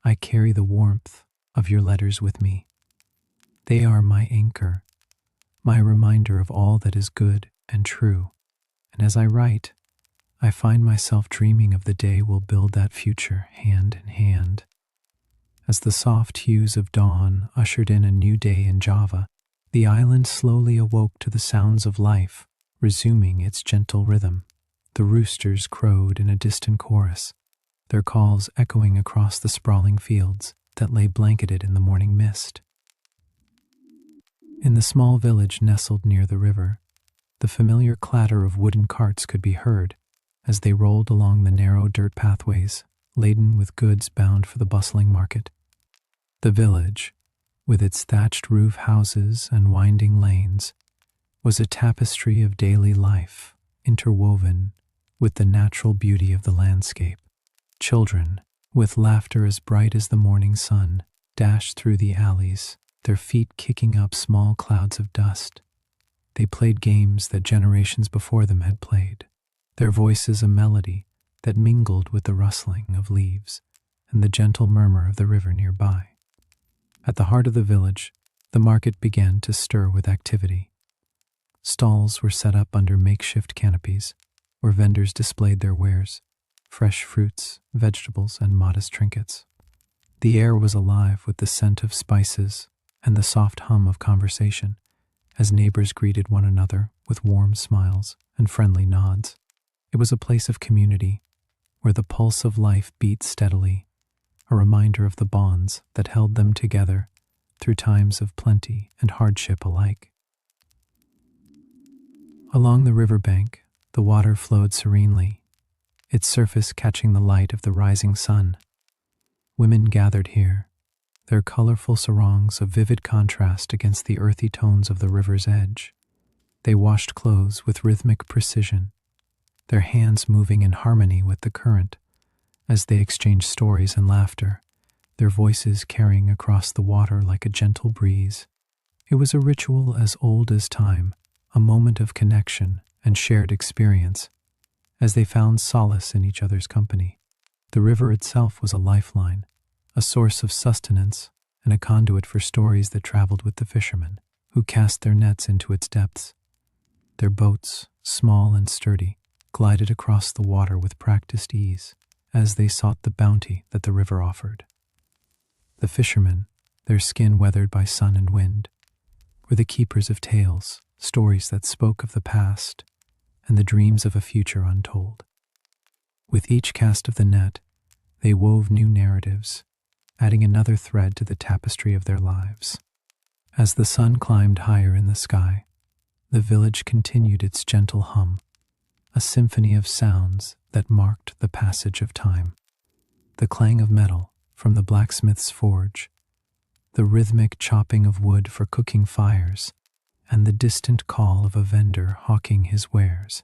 A: I carry the warmth of your letters with me. They are my anchor, my reminder of all that is good and true. And as I write, I find myself dreaming of the day we'll build that future hand in hand. As the soft hues of dawn ushered in a new day in Java, the island slowly awoke to the sounds of life, resuming its gentle rhythm. The roosters crowed in a distant chorus, their calls echoing across the sprawling fields that lay blanketed in the morning mist. In the small village nestled near the river, the familiar clatter of wooden carts could be heard as they rolled along the narrow dirt pathways laden with goods bound for the bustling market. The village, with its thatched roof houses and winding lanes, was a tapestry of daily life, interwoven with the natural beauty of the landscape. Children, with laughter as bright as the morning sun, dashed through the alleys, their feet kicking up small clouds of dust. They played games that generations before them had played, their voices a melody that mingled with the rustling of leaves and the gentle murmur of the river nearby. At the heart of the village, the market began to stir with activity. Stalls were set up under makeshift canopies, where vendors displayed their wares, fresh fruits, vegetables, and modest trinkets. The air was alive with the scent of spices and the soft hum of conversation, as neighbors greeted one another with warm smiles and friendly nods. It was a place of community, where the pulse of life beat steadily, a reminder of the bonds that held them together through times of plenty and hardship alike. Along the riverbank, the water flowed serenely, its surface catching the light of the rising sun. Women gathered here, their colorful sarongs a vivid contrast against the earthy tones of the river's edge. They washed clothes with rhythmic precision, their hands moving in harmony with the current as they exchanged stories and laughter, their voices carrying across the water like a gentle breeze. It was a ritual as old as time, a moment of connection and shared experience, as they found solace in each other's company. The river itself was a lifeline, a source of sustenance and a conduit for stories that traveled with the fishermen, who cast their nets into its depths. Their boats, small and sturdy, glided across the water with practiced ease as they sought the bounty that the river offered. The fishermen, their skin weathered by sun and wind, were the keepers of tales, stories that spoke of the past and the dreams of a future untold. With each cast of the net, they wove new narratives, adding another thread to the tapestry of their lives. As the sun climbed higher in the sky, the village continued its gentle hum, a symphony of sounds that marked the passage of time. The clang of metal from the blacksmith's forge, the rhythmic chopping of wood for cooking fires, and the distant call of a vendor hawking his wares,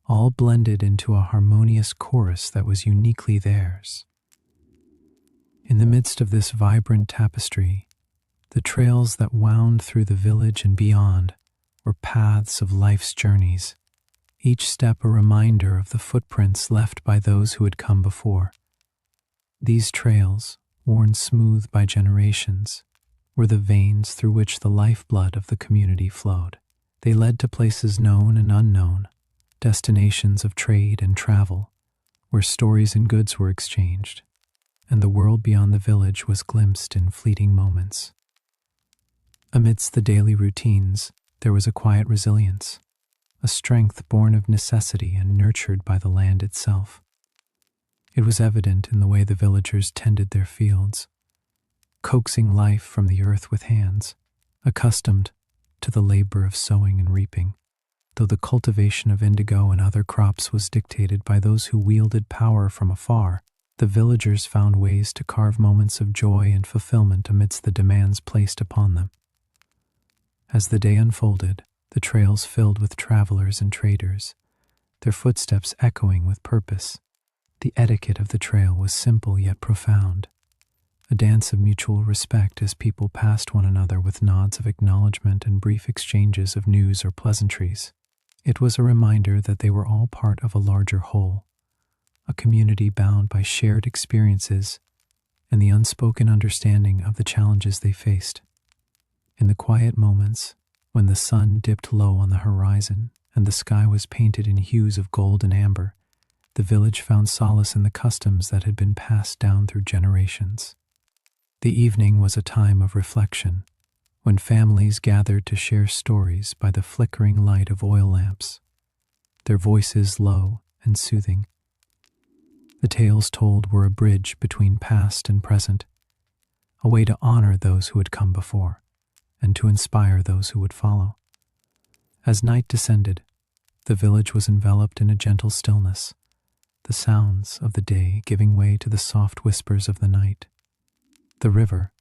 A: all blended into a harmonious chorus that was uniquely theirs. In the midst of this vibrant tapestry, the trails that wound through the village and beyond were paths of life's journeys, each step a reminder of the footprints left by those who had come before. These trails, worn smooth by generations, were the veins through which the lifeblood of the community flowed. They led to places known and unknown, destinations of trade and travel, where stories and goods were exchanged, and the world beyond the village was glimpsed in fleeting moments. Amidst the daily routines, there was a quiet resilience, a strength born of necessity and nurtured by the land itself. It was evident in the way the villagers tended their fields, coaxing life from the earth with hands, accustomed to the labor of sowing and reaping. Though the cultivation of indigo and other crops was dictated by those who wielded power from afar, the villagers found ways to carve moments of joy and fulfillment amidst the demands placed upon them. As the day unfolded, the trails filled with travelers and traders, their footsteps echoing with purpose. The etiquette of the trail was simple yet profound, a dance of mutual respect as people passed one another with nods of acknowledgement and brief exchanges of news or pleasantries. It was a reminder that they were all part of a larger whole, a community bound by shared experiences and the unspoken understanding of the challenges they faced. In the quiet moments, when the sun dipped low on the horizon and the sky was painted in hues of gold and amber, the village found solace in the customs that had been passed down through generations. The evening was a time of reflection, when families gathered to share stories by the flickering light of oil lamps, their voices low and soothing. The tales told were a bridge between past and present, a way to honor those who had come before, and to inspire those who would follow. As night descended, the village was enveloped in a gentle stillness, the sounds of the day giving way to the soft whispers of the night. The river,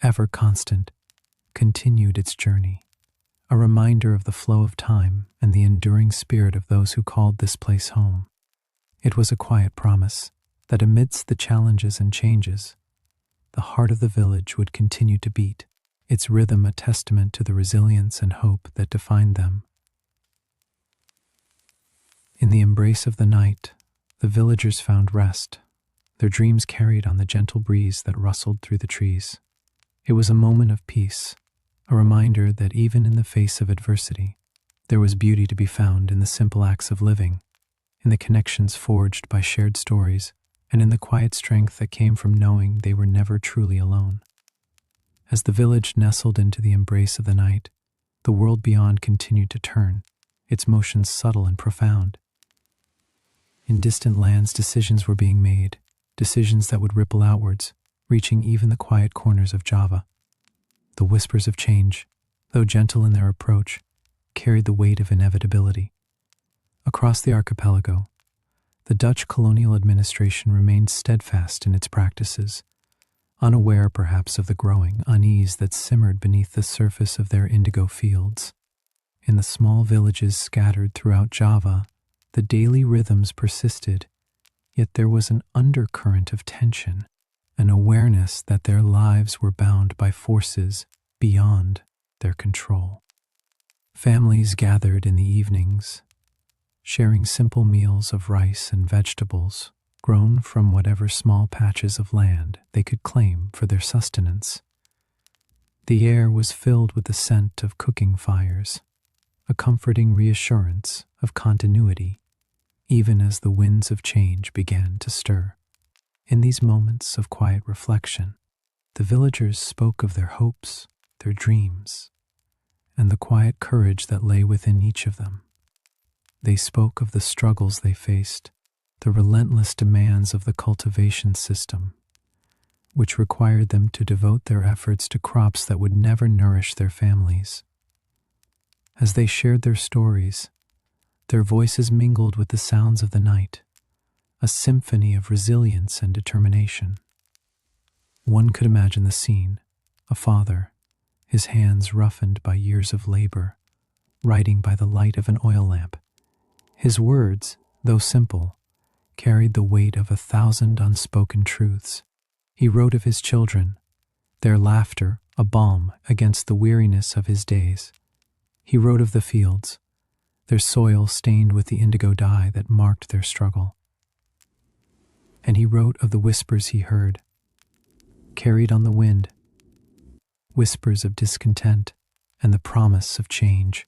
A: ever constant, continued its journey, a reminder of the flow of time and the enduring spirit of those who called this place home. It was a quiet promise that amidst the challenges and changes, the heart of the village would continue to beat, its rhythm a testament to the resilience and hope that defined them. In the embrace of the night, the villagers found rest, their dreams carried on the gentle breeze that rustled through the trees. It was a moment of peace, a reminder that even in the face of adversity, there was beauty to be found in the simple acts of living, in the connections forged by shared stories, and in the quiet strength that came from knowing they were never truly alone. As the village nestled into the embrace of the night, the world beyond continued to turn, its motions subtle and profound. In distant lands, decisions were being made, decisions that would ripple outwards, reaching even the quiet corners of Java. The whispers of change, though gentle in their approach, carried the weight of inevitability. Across the archipelago, the Dutch colonial administration remained steadfast in its practices, unaware perhaps of the growing unease that simmered beneath the surface of their indigo fields. In the small villages scattered throughout Java, the daily rhythms persisted, yet there was an undercurrent of tension, an awareness that their lives were bound by forces beyond their control. Families gathered in the evenings, sharing simple meals of rice and vegetables grown from whatever small patches of land they could claim for their sustenance. The air was filled with the scent of cooking fires, a comforting reassurance of continuity, even as the winds of change began to stir. In these moments of quiet reflection, the villagers spoke of their hopes, their dreams, and the quiet courage that lay within each of them. They spoke of the struggles they faced, the relentless demands of the cultivation system, which required them to devote their efforts to crops that would never nourish their families. As they shared their stories, their voices mingled with the sounds of the night, a symphony of resilience and determination. One could imagine the scene: a father, his hands roughened by years of labor, writing by the light of an oil lamp. His words, though simple, carried the weight of 1,000 unspoken truths. He wrote of his children, their laughter a balm against the weariness of his days. He wrote of the fields, their soil stained with the indigo dye that marked their struggle. And he wrote of the whispers he heard, carried on the wind, whispers of discontent and the promise of change.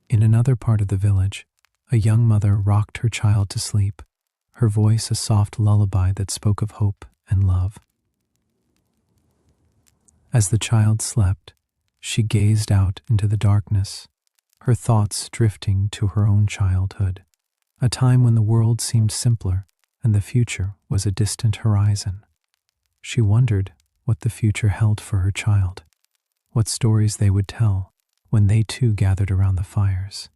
A: In another part of the village, a young mother rocked her child to sleep, her voice a soft lullaby that spoke of hope and love. As the child slept, she gazed out into the darkness, her thoughts drifting to her own childhood, a time when the world seemed simpler and the future was a distant horizon. She wondered what the future held for her child, what stories they would tell when they too gathered around the fires.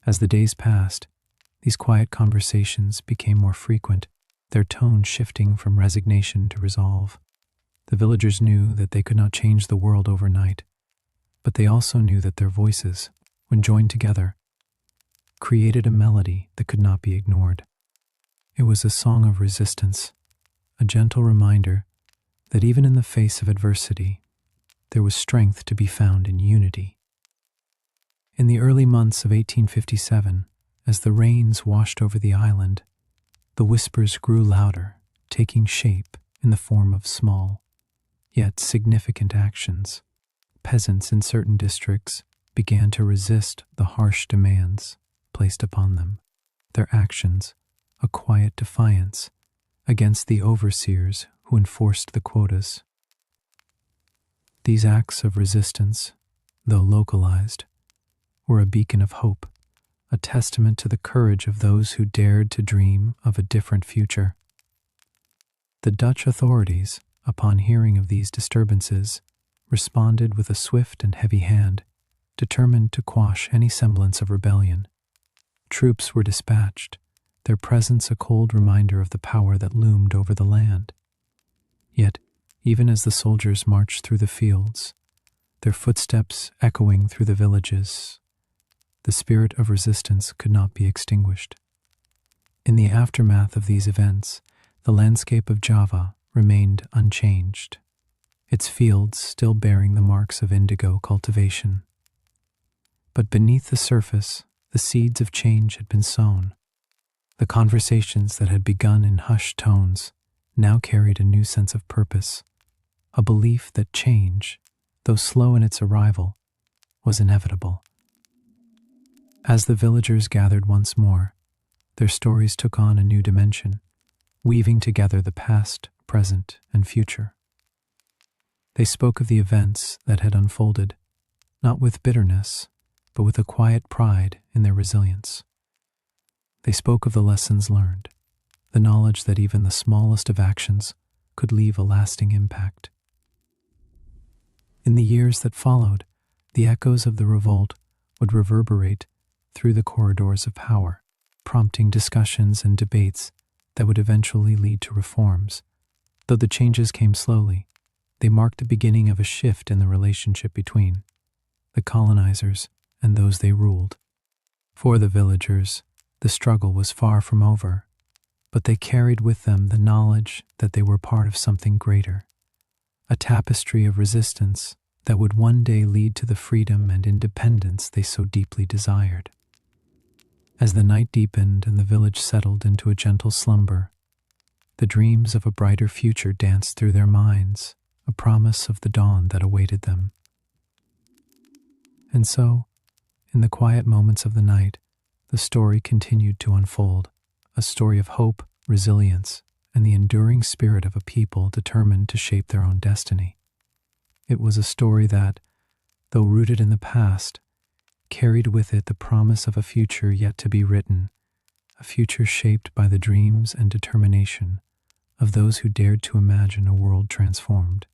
A: As the days passed, these quiet conversations became more frequent, their tone shifting from resignation to resolve. The villagers knew that they could not change the world overnight, but they also knew that their voices, when joined together, created a melody that could not be ignored. It was a song of resistance, a gentle reminder that even in the face of adversity, there was strength to be found in unity. In the early months of 1857, as the rains washed over the island, the whispers grew louder, taking shape in the form of small, yet significant actions. Peasants in certain districts began to resist the harsh demands placed upon them, their actions a quiet defiance against the overseers who enforced the quotas. These acts of resistance, though localized, were a beacon of hope, a testament to the courage of those who dared to dream of a different future. The Dutch authorities, upon hearing of these disturbances, responded with a swift and heavy hand, determined to quash any semblance of rebellion. Troops were dispatched, their presence a cold reminder of the power that loomed over the land. Yet, even as the soldiers marched through the fields, their footsteps echoing through the villages, the spirit of resistance could not be extinguished. In the aftermath of these events, the landscape of Java remained unchanged, its fields still bearing the marks of indigo cultivation. But beneath the surface, the seeds of change had been sown. The conversations that had begun in hushed tones now carried a new sense of purpose, a belief that change, though slow in its arrival, was inevitable. As the villagers gathered once more, their stories took on a new dimension, weaving together the past, present, and future. They spoke of the events that had unfolded, not with bitterness, but with a quiet pride in their resilience. They spoke of the lessons learned, the knowledge that even the smallest of actions could leave a lasting impact. In the years that followed, the echoes of the revolt would reverberate through the corridors of power, prompting discussions and debates that would eventually lead to reforms. Though the changes came slowly, they marked the beginning of a shift in the relationship between the colonizers and those they ruled. For the villagers, the struggle was far from over, but they carried with them the knowledge that they were part of something greater, a tapestry of resistance that would one day lead to the freedom and independence they so deeply desired. As the night deepened and the village settled into a gentle slumber, the dreams of a brighter future danced through their minds, a promise of the dawn that awaited them. And so, in the quiet moments of the night, the story continued to unfold, a story of hope, resilience, and the enduring spirit of a people determined to shape their own destiny. It was a story that, though rooted in the past, carried with it the promise of a future yet to be written, a future shaped by the dreams and determination of those who dared to imagine a world transformed.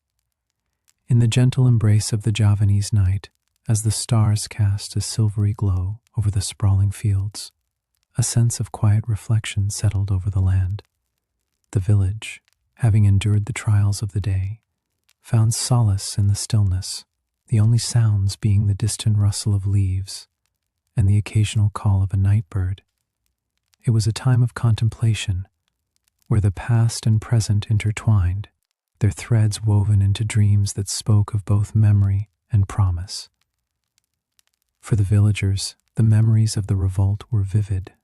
A: In the gentle embrace of the Javanese night, as the stars cast a silvery glow over the sprawling fields, a sense of quiet reflection settled over the land. The village, having endured the trials of the day, found solace in the stillness, the only sounds being the distant rustle of leaves and the occasional call of a night bird. It was a time of contemplation, where the past and present intertwined, their threads woven into dreams that spoke of both memory and promise. For the villagers, the memories of the revolt were vivid,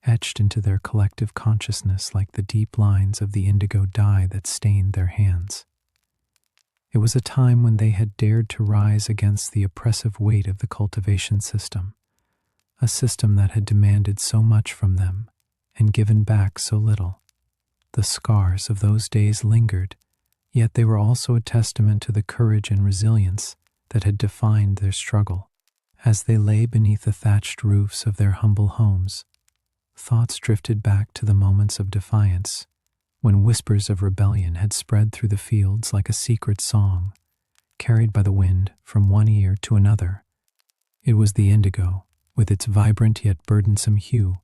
A: etched into their collective consciousness like the deep lines of the indigo dye that stained their hands. It was a time when they had dared to rise against the oppressive weight of the cultivation system, a system that had demanded so much from them and given back so little. The scars of those days lingered, yet they were also a testament to the courage and resilience that had defined their struggle. As they lay beneath the thatched roofs of their humble homes, thoughts drifted back to the moments of defiance, when whispers of rebellion had spread through the fields like a secret song, carried by the wind from one ear to another. It was the indigo, with its vibrant yet burdensome hue,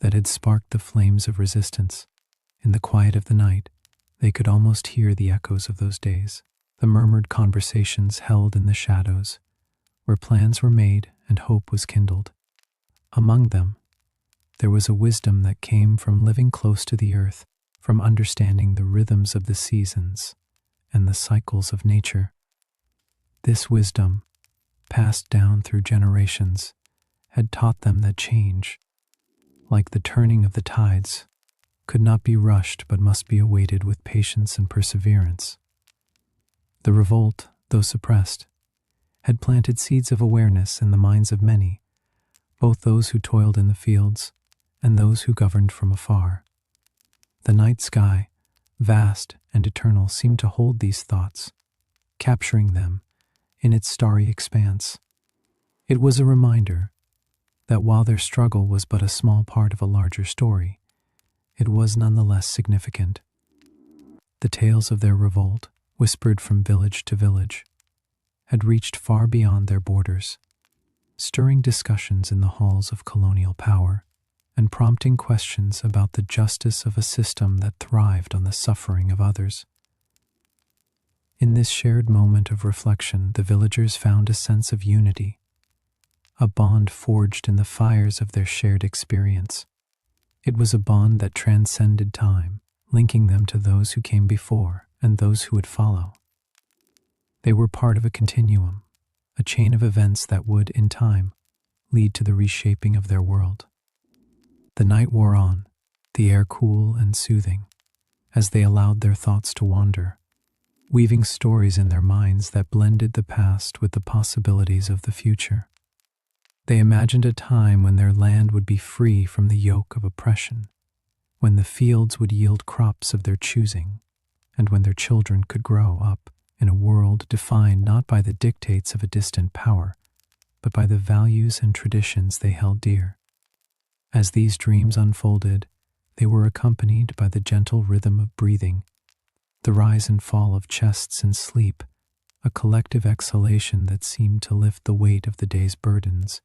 A: that had sparked the flames of resistance. In the quiet of the night, they could almost hear the echoes of those days, the murmured conversations held in the shadows, where plans were made and hope was kindled. Among them, there was a wisdom that came from living close to the earth, from understanding the rhythms of the seasons and the cycles of nature. This wisdom, passed down through generations, had taught them that change, like the turning of the tides, could not be rushed but must be awaited with patience and perseverance. The revolt, though suppressed, had planted seeds of awareness in the minds of many, both those who toiled in the fields and those who governed from afar. The night sky, vast and eternal, seemed to hold these thoughts, capturing them in its starry expanse. It was a reminder that while their struggle was but a small part of a larger story, it was nonetheless significant. The tales of their revolt, whispered from village to village, had reached far beyond their borders, stirring discussions in the halls of colonial power and prompting questions about the justice of a system that thrived on the suffering of others. In this shared moment of reflection, the villagers found a sense of unity, a bond forged in the fires of their shared experience. It was a bond that transcended time, linking them to those who came before and those who would follow. They were part of a continuum, a chain of events that would, in time, lead to the reshaping of their world. The night wore on, the air cool and soothing, as they allowed their thoughts to wander, weaving stories in their minds that blended the past with the possibilities of the future. They imagined a time when their land would be free from the yoke of oppression, when the fields would yield crops of their choosing, and when their children could grow up in a world defined not by the dictates of a distant power, but by the values and traditions they held dear. As these dreams unfolded, they were accompanied by the gentle rhythm of breathing, the rise and fall of chests in sleep, a collective exhalation that seemed to lift the weight of the day's burdens.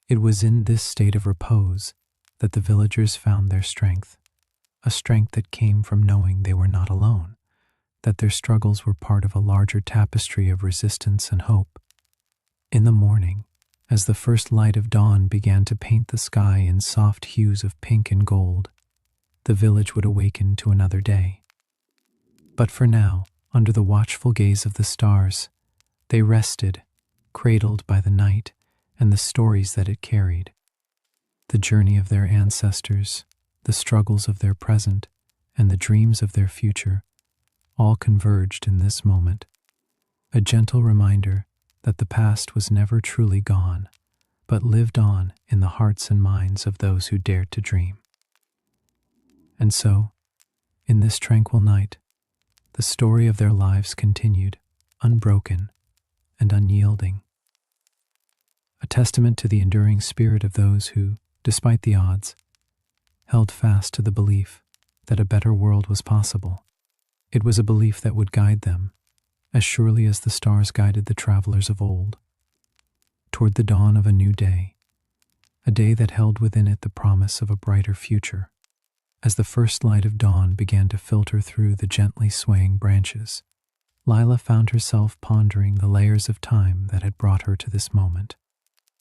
A: It was in this state of repose that the villagers found their strength, a strength that came from knowing they were not alone, that their struggles were part of a larger tapestry of resistance and hope. In the morning, as the first light of dawn began to paint the sky in soft hues of pink and gold, the village would awaken to another day. But for now, under the watchful gaze of the stars, they rested, cradled by the night and the stories that it carried. The journey of their ancestors, the struggles of their present, and the dreams of their future all converged in this moment, a gentle reminder that the past was never truly gone, but lived on in the hearts and minds of those who dared to dream. And so, in this tranquil night, the story of their lives continued, unbroken and unyielding, a testament to the enduring spirit of those who, despite the odds, held fast to the belief that a better world was possible. It was a belief that would guide them, as surely as the stars guided the travelers of old, toward the dawn of a new day, a day that held within it the promise of a brighter future. As the first light of dawn began to filter through the gently swaying branches, Lila found herself pondering the layers of time that had brought her to this moment.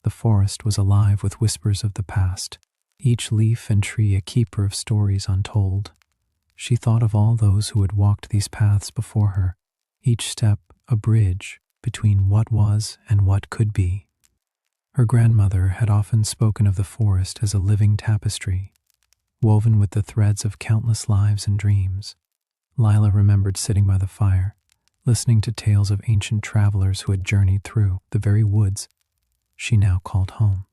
A: The forest was alive with whispers of the past, each leaf and tree a keeper of stories untold. She thought of all those who had walked these paths before her, each step a bridge between what was and what could be. Her grandmother had often spoken of the forest as a living tapestry, woven with the threads of countless lives and dreams. Lila remembered sitting by the fire, listening to tales of ancient travelers who had journeyed through the very woods she now called home.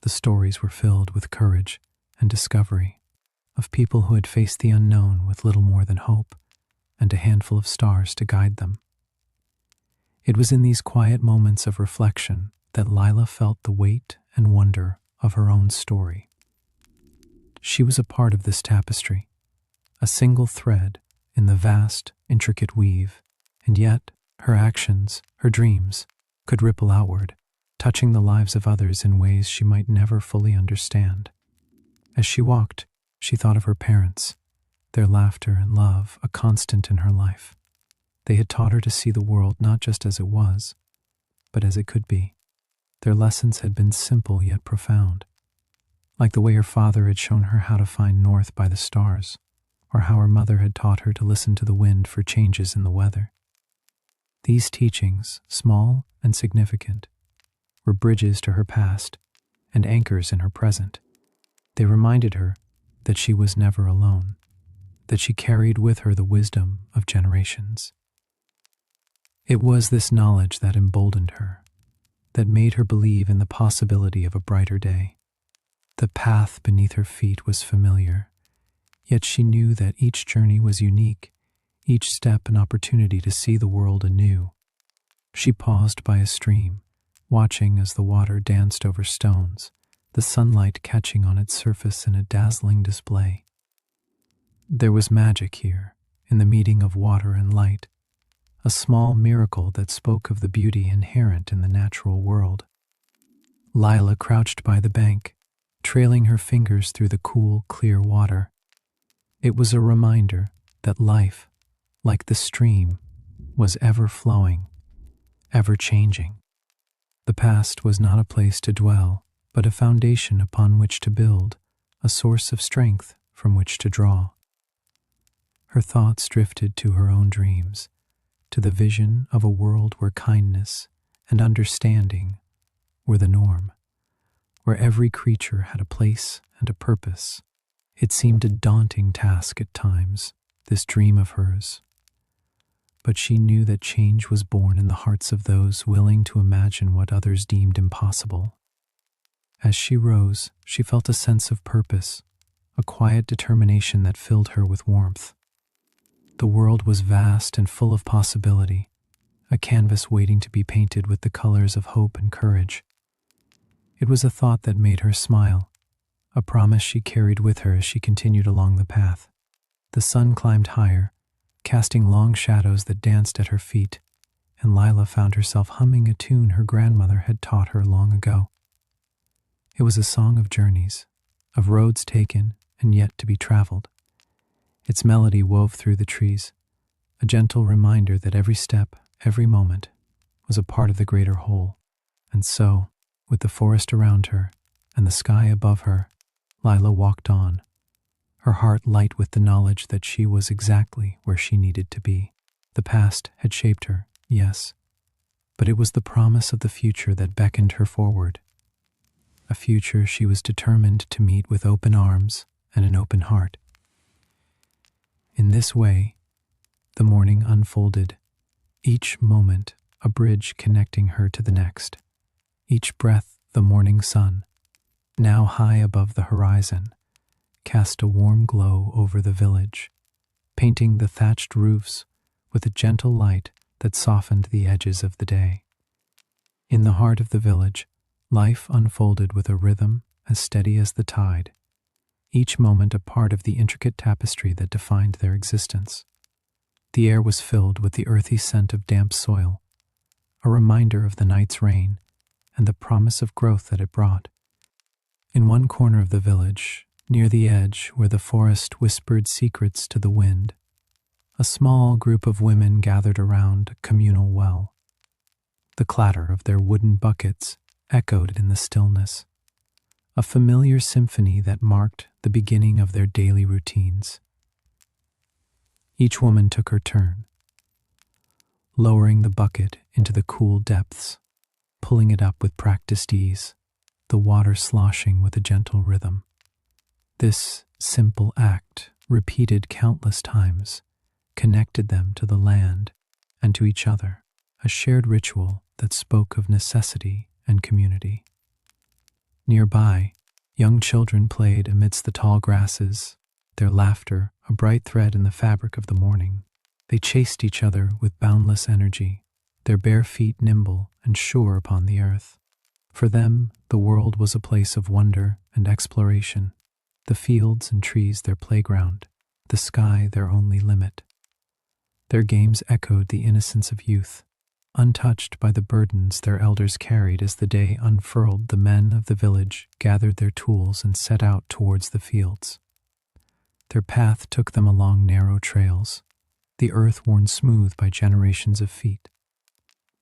A: The stories were filled with courage and discovery, of people who had faced the unknown with little more than hope and a handful of stars to guide them. It was in these quiet moments of reflection that Lila felt the weight and wonder of her own story. She was a part of this tapestry, a single thread in the vast, intricate weave, and yet, Her actions, her dreams, could ripple outward, touching the lives of others in ways she might never fully understand. As she walked, she thought of her parents, their laughter and love a constant in her life. They had taught her to see the world not just as it was, but as it could be. Their lessons had been simple yet profound, like the way her father had shown her how to find north by the stars, or how her mother had taught her to listen to the wind for changes in the weather. These teachings, small and significant, were bridges to her past and anchors in her present. They reminded her that she was never alone, that she carried with her the wisdom of generations. It was this knowledge that emboldened her, that made her believe in the possibility of a brighter day. The path beneath her feet was familiar, yet she knew that each journey was unique, each step an opportunity to see the world anew. She paused by a stream, watching as the water danced over stones, the sunlight catching on its surface in a dazzling display. There was magic here, in the meeting of water and light, a small miracle that spoke of the beauty inherent in the natural world. Lila crouched by the bank, trailing her fingers through the cool, clear water. It was a reminder that life, like the stream, was ever flowing, ever changing. The past was not a place to dwell, but a foundation upon which to build, a source of strength from which to draw. Her thoughts drifted to her own dreams, to the vision of a world where kindness and understanding were the norm, where every creature had a place and a purpose. It seemed a daunting task at times, this dream of hers, but she knew that change was born in the hearts of those willing to imagine what others deemed impossible. As she rose, she felt a sense of purpose, a quiet determination that filled her with warmth. The world was vast and full of possibility, a canvas waiting to be painted with the colors of hope and courage. It was a thought that made her smile, a promise she carried with her as she continued along the path. The sun climbed higher, casting long shadows that danced at her feet, and Lila found herself humming a tune her grandmother had taught her long ago. It was a song of journeys, of roads taken and yet to be traveled. Its melody wove through the trees, a gentle reminder that every step, every moment, was a part of the greater whole. And so, with the forest around her and the sky above her, Lila walked on, her heart light with the knowledge that she was exactly where she needed to be. The past had shaped her, yes, but it was the promise of the future that beckoned her forward, a future she was determined to meet with open arms and an open heart. In this way, the morning unfolded, each moment a bridge connecting her to the next, each breath the morning sun, now high above the horizon, cast a warm glow over the village, painting the thatched roofs with a gentle light that softened the edges of the day. In the heart of the village, life unfolded with a rhythm as steady as the tide, each moment a part of the intricate tapestry that defined their existence. The air was filled with the earthy scent of damp soil, a reminder of the night's rain and the promise of growth that it brought. In one corner of the village, near the edge where the forest whispered secrets to the wind, a small group of women gathered around a communal well. The clatter of their wooden buckets echoed in the stillness, a familiar symphony that marked the beginning of their daily routines. Each woman took her turn, lowering the bucket into the cool depths, pulling it up with practiced ease, the water sloshing with a gentle rhythm. This simple act, repeated countless times, connected them to the land and to each other, a shared ritual that spoke of necessity and community. Nearby, young children played amidst the tall grasses, their laughter a bright thread in the fabric of the morning. They chased each other with boundless energy, their bare feet nimble and sure upon the earth. For them, the world was a place of wonder and exploration, the fields and trees their playground, the sky their only limit. Their games echoed the innocence of youth, untouched by the burdens their elders carried. As the day unfurled, the men of the village gathered their tools and set out towards the fields. Their path took them along narrow trails, the earth worn smooth by generations of feet.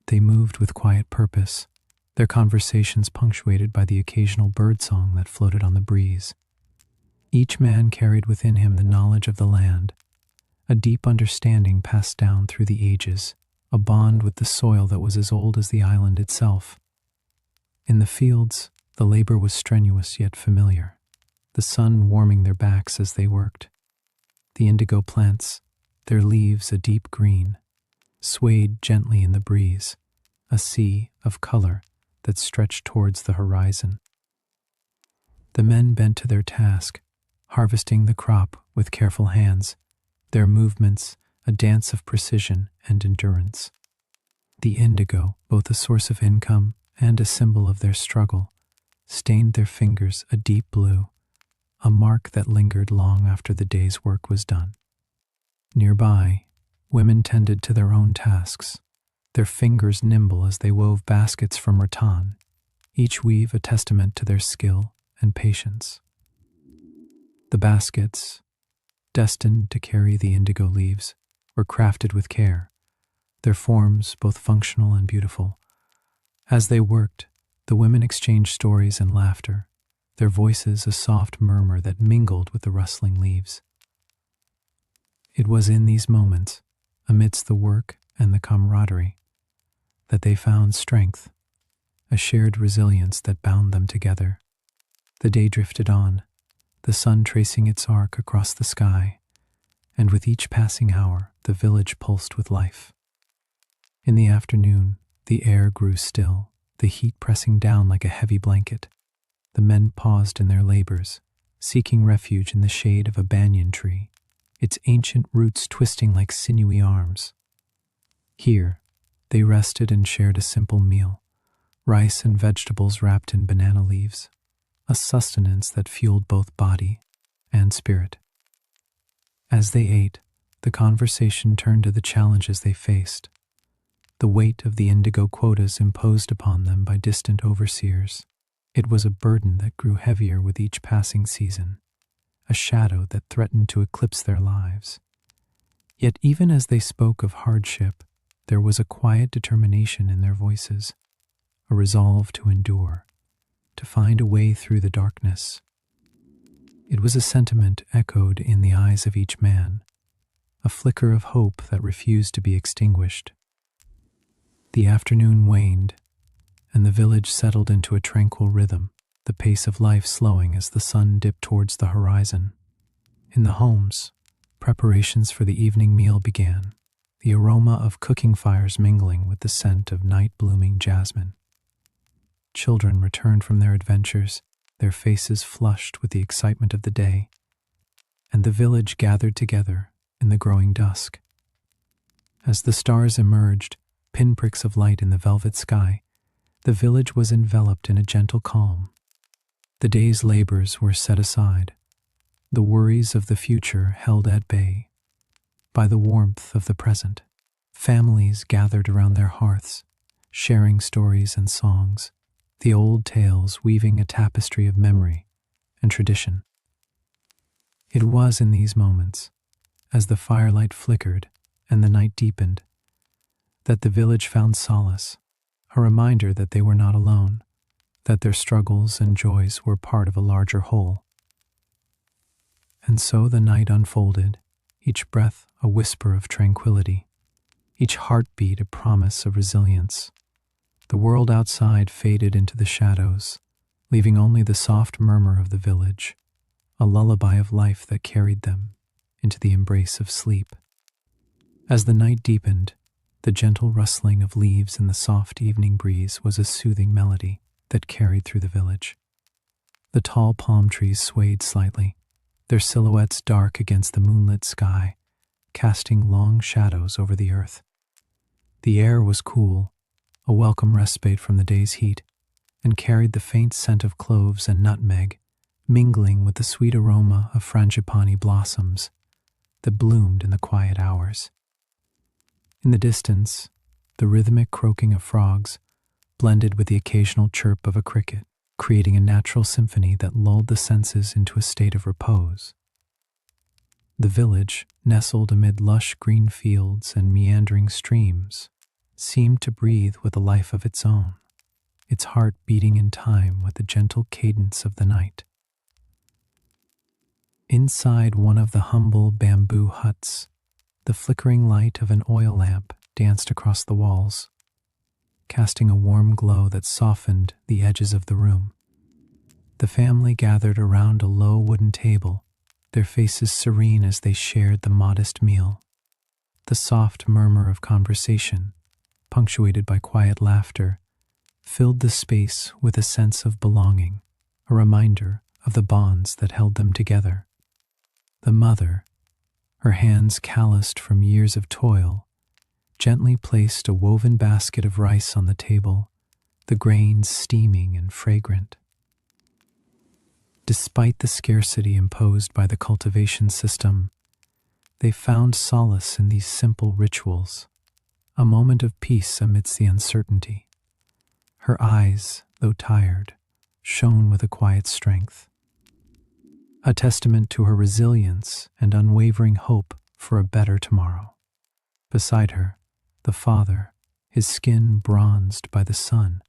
A: They moved with quiet purpose, their conversations punctuated by the occasional birdsong that floated on the breeze. Each man carried within him the knowledge of the land, a deep understanding passed down through the ages, a bond with the soil that was as old as the island itself. In the fields, the labor was strenuous yet familiar, the sun warming their backs as they worked. The indigo plants, their leaves a deep green, swayed gently in the breeze, a sea of color that stretched towards the horizon. The men bent to their task, harvesting the crop with careful hands, their movements a dance of precision and endurance. The indigo, both a source of income and a symbol of their struggle, stained their fingers a deep blue, a mark that lingered long after the day's work was done. Nearby, women tended to their own tasks, their fingers nimble as they wove baskets from rattan, each weave a testament to their skill and patience. The baskets, destined to carry the indigo leaves, were crafted with care, their forms both functional and beautiful. As they worked, the women exchanged stories and laughter, their voices a soft murmur that mingled with the rustling leaves. It was in these moments, amidst the work and the camaraderie, that they found strength, a shared resilience that bound them together. The day drifted on, the sun tracing its arc across the sky, and with each passing hour, the village pulsed with life. In the afternoon, the air grew still, the heat pressing down like a heavy blanket. The men paused in their labors, seeking refuge in the shade of a banyan tree, its ancient roots twisting like sinewy arms. Here, they rested and shared a simple meal, rice and vegetables wrapped in banana leaves, a sustenance that fueled both body and spirit. As they ate, the conversation turned to the challenges they faced, the weight of the indigo quotas imposed upon them by distant overseers. It was a burden that grew heavier with each passing season, a shadow that threatened to eclipse their lives. Yet even as they spoke of hardship, there was a quiet determination in their voices, a resolve to endure, to find a way through the darkness. It was a sentiment echoed in the eyes of each man, a flicker of hope that refused to be extinguished. The afternoon waned, and the village settled into a tranquil rhythm, the pace of life slowing as the sun dipped towards the horizon. In the homes, preparations for the evening meal began, the aroma of cooking fires mingling with the scent of night-blooming jasmine. Children returned from their adventures, their faces flushed with the excitement of the day, and the village gathered together in the growing dusk. As the stars emerged, pinpricks of light in the velvet sky, the village was enveloped in a gentle calm. The day's labors were set aside, the worries of the future held at bay. By the warmth of the present, families gathered around their hearths, sharing stories and songs, the old tales weaving a tapestry of memory and tradition. It was in these moments, as the firelight flickered and the night deepened, that the village found solace, a reminder that they were not alone, that their struggles and joys were part of a larger whole. And so the night unfolded, each breath a whisper of tranquility, each heartbeat a promise of resilience. The world outside faded into the shadows, leaving only the soft murmur of the village, a lullaby of life that carried them into the embrace of sleep. As the night deepened, the gentle rustling of leaves in the soft evening breeze was a soothing melody that carried through the village. The tall palm trees swayed slightly, their silhouettes dark against the moonlit sky, casting long shadows over the earth. The air was cool, a welcome respite from the day's heat, and carried the faint scent of cloves and nutmeg, mingling with the sweet aroma of frangipani blossoms that bloomed in the quiet hours. In the distance, the rhythmic croaking of frogs blended with the occasional chirp of a cricket, creating a natural symphony that lulled the senses into a state of repose. The village, nestled amid lush green fields and meandering streams, seemed to breathe with a life of its own, its heart beating in time with the gentle cadence of the night. Inside one of the humble bamboo huts, the flickering light of an oil lamp danced across the walls, casting a warm glow that softened the edges of the room. The family gathered around a low wooden table, their faces serene as they shared the modest meal. The soft murmur of conversation, punctuated by quiet laughter, filled the space with a sense of belonging, a reminder of the bonds that held them together. The mother, her hands calloused from years of toil, gently placed a woven basket of rice on the table, the grains steaming and fragrant. Despite the scarcity imposed by the cultivation system, they found solace in these simple rituals, a moment of peace amidst the uncertainty. Her eyes, though tired, shone with a quiet strength, a testament to her resilience and unwavering hope for a better tomorrow. Beside her, the father, his skin bronzed by the sun,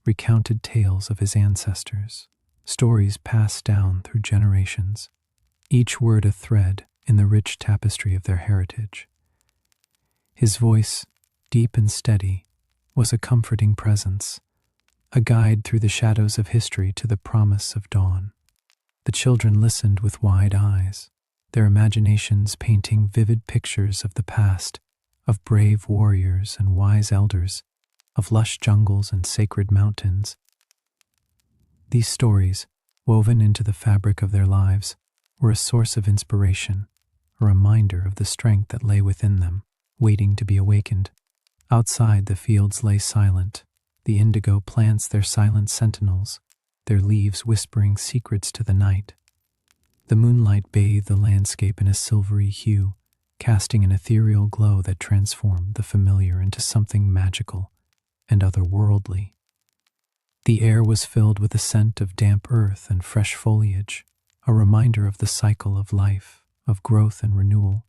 A: recounted tales of his ancestors, stories passed down through generations, each word a thread in the rich tapestry of their heritage. His voice, deep and steady, was a comforting presence, a guide through the shadows of history to the promise of dawn. The children listened with wide eyes, their imaginations painting vivid pictures of the past, of brave warriors and wise elders, of lush jungles and sacred mountains. These stories, woven into the fabric of their lives, were a source of inspiration, a reminder of the strength that lay within them, waiting to be awakened. Outside, the fields lay silent, the indigo plants their silent sentinels, their leaves whispering secrets to the night. The moonlight bathed the landscape in a silvery hue, casting an ethereal glow that transformed the familiar into something magical and otherworldly. The air was filled with the scent of damp earth and fresh foliage, a reminder of the cycle of life, of growth and renewal,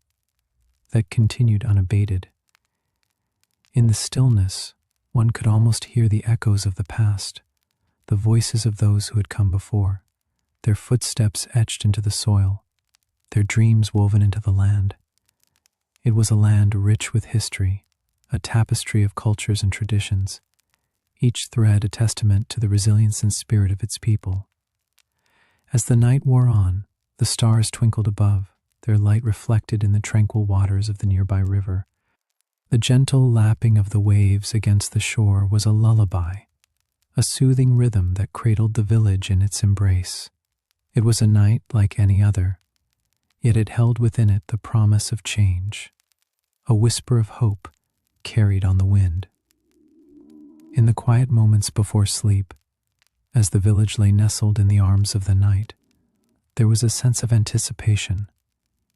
A: that continued unabated. In the stillness, one could almost hear the echoes of the past, the voices of those who had come before, their footsteps etched into the soil, their dreams woven into the land. It was a land rich with history, a tapestry of cultures and traditions, each thread a testament to the resilience and spirit of its people. As the night wore on, the stars twinkled above, their light reflected in the tranquil waters of the nearby river. The gentle lapping of the waves against the shore was a lullaby, a soothing rhythm that cradled the village in its embrace. It was a night like any other, yet it held within it the promise of change, a whisper of hope carried on the wind. In the quiet moments before sleep, as the village lay nestled in the arms of the night, there was a sense of anticipation,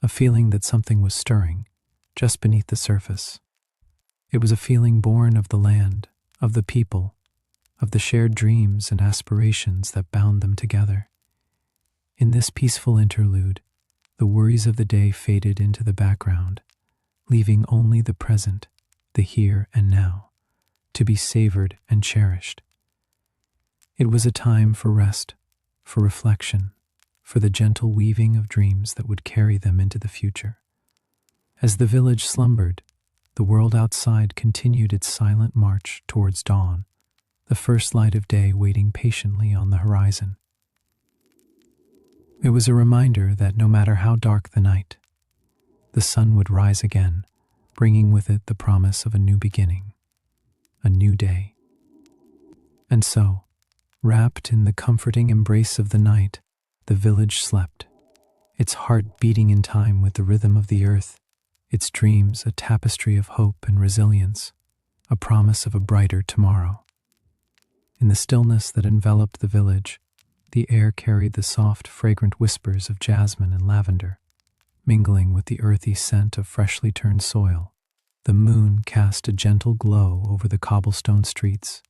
A: a feeling that something was stirring just beneath the surface. It was a feeling born of the land, of the people, of the shared dreams and aspirations that bound them together. In this peaceful interlude, the worries of the day faded into the background, leaving only the present, the here and now, to be savored and cherished. It was a time for rest, for reflection, for the gentle weaving of dreams that would carry them into the future. As the village slumbered, the world outside continued its silent march towards dawn, the first light of day waiting patiently on the horizon. It was a reminder that no matter how dark the night, the sun would rise again, bringing with it the promise of a new beginning, a new day. And so, wrapped in the comforting embrace of the night, the village slept, its heart beating in time with the rhythm of the earth, its dreams a tapestry of hope and resilience, a promise of a brighter tomorrow. In the stillness that enveloped the village, the air carried the soft, fragrant whispers of jasmine and lavender, mingling with the earthy scent of freshly turned soil. The moon cast a gentle glow over the cobblestone streets,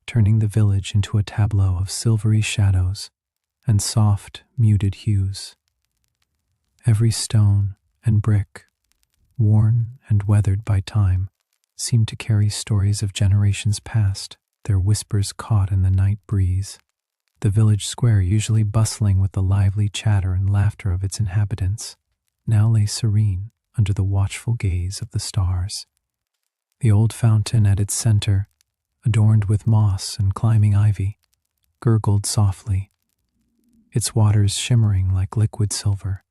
A: turning the village into a tableau of silvery shadows and soft, muted hues. Every stone and brick, worn and weathered by time, seemed to carry stories of generations past, their whispers caught in the night breeze. The village square, usually bustling with the lively chatter and laughter of its inhabitants, now lay serene under the watchful gaze of the stars. The old fountain at its center, adorned with moss and climbing ivy, gurgled softly, its waters shimmering like liquid silver.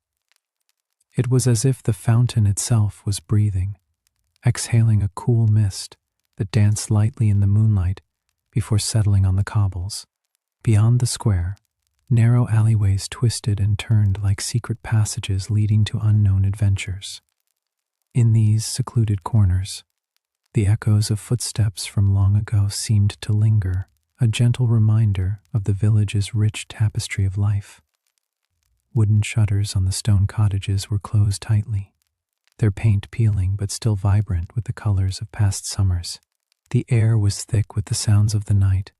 A: It was as if the fountain itself was breathing, exhaling a cool mist that danced lightly in the moonlight before settling on the cobbles. Beyond the square, narrow alleyways twisted and turned like secret passages leading to unknown adventures. In these secluded corners, the echoes of footsteps from long ago seemed to linger, a gentle reminder of the village's rich tapestry of life. Wooden shutters on the stone cottages were closed tightly, their paint peeling but still vibrant with the colors of past summers. The air was thick with the sounds of the night,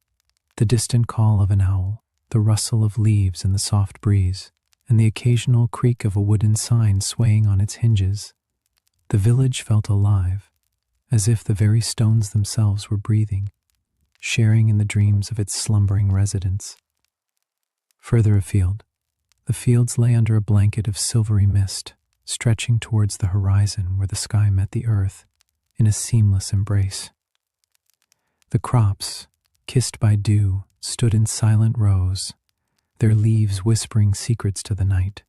A: the distant call of an owl, the rustle of leaves in the soft breeze, and the occasional creak of a wooden sign swaying on its hinges. The village felt alive, as if the very stones themselves were breathing, sharing in the dreams of its slumbering residents. Further afield, the fields lay under a blanket of silvery mist, stretching towards the horizon where the sky met the earth in a seamless embrace. The crops, kissed by dew, stood in silent rows, their leaves whispering secrets to the night.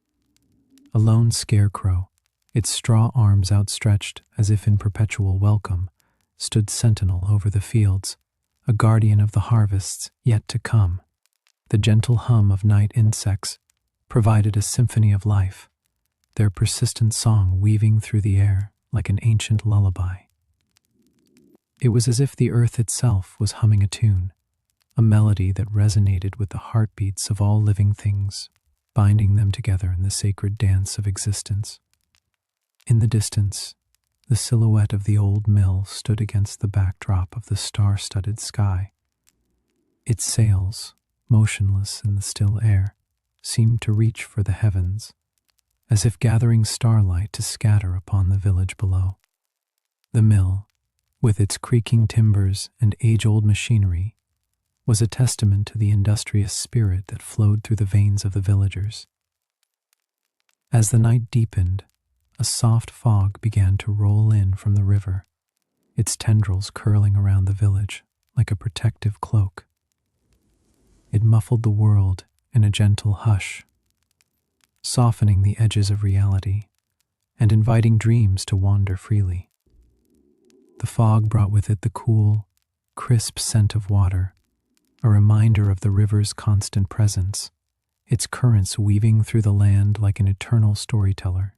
A: A lone scarecrow, its straw arms outstretched as if in perpetual welcome, stood sentinel over the fields, a guardian of the harvests yet to come. The gentle hum of night insects provided a symphony of life, their persistent song weaving through the air like an ancient lullaby. It was as if the earth itself was humming a tune, a melody that resonated with the heartbeats of all living things, binding them together in the sacred dance of existence. In the distance, the silhouette of the old mill stood against the backdrop of the star-studded sky. Its sails, motionless in the still air, seemed to reach for the heavens, as if gathering starlight to scatter upon the village below. The mill, with its creaking timbers and age-old machinery, was a testament to the industrious spirit that flowed through the veins of the villagers. As the night deepened, a soft fog began to roll in from the river, its tendrils curling around the village like a protective cloak. It muffled the world in a gentle hush, softening the edges of reality and inviting dreams to wander freely. The fog brought with it the cool, crisp scent of water, a reminder of the river's constant presence, its currents weaving through the land like an eternal storyteller,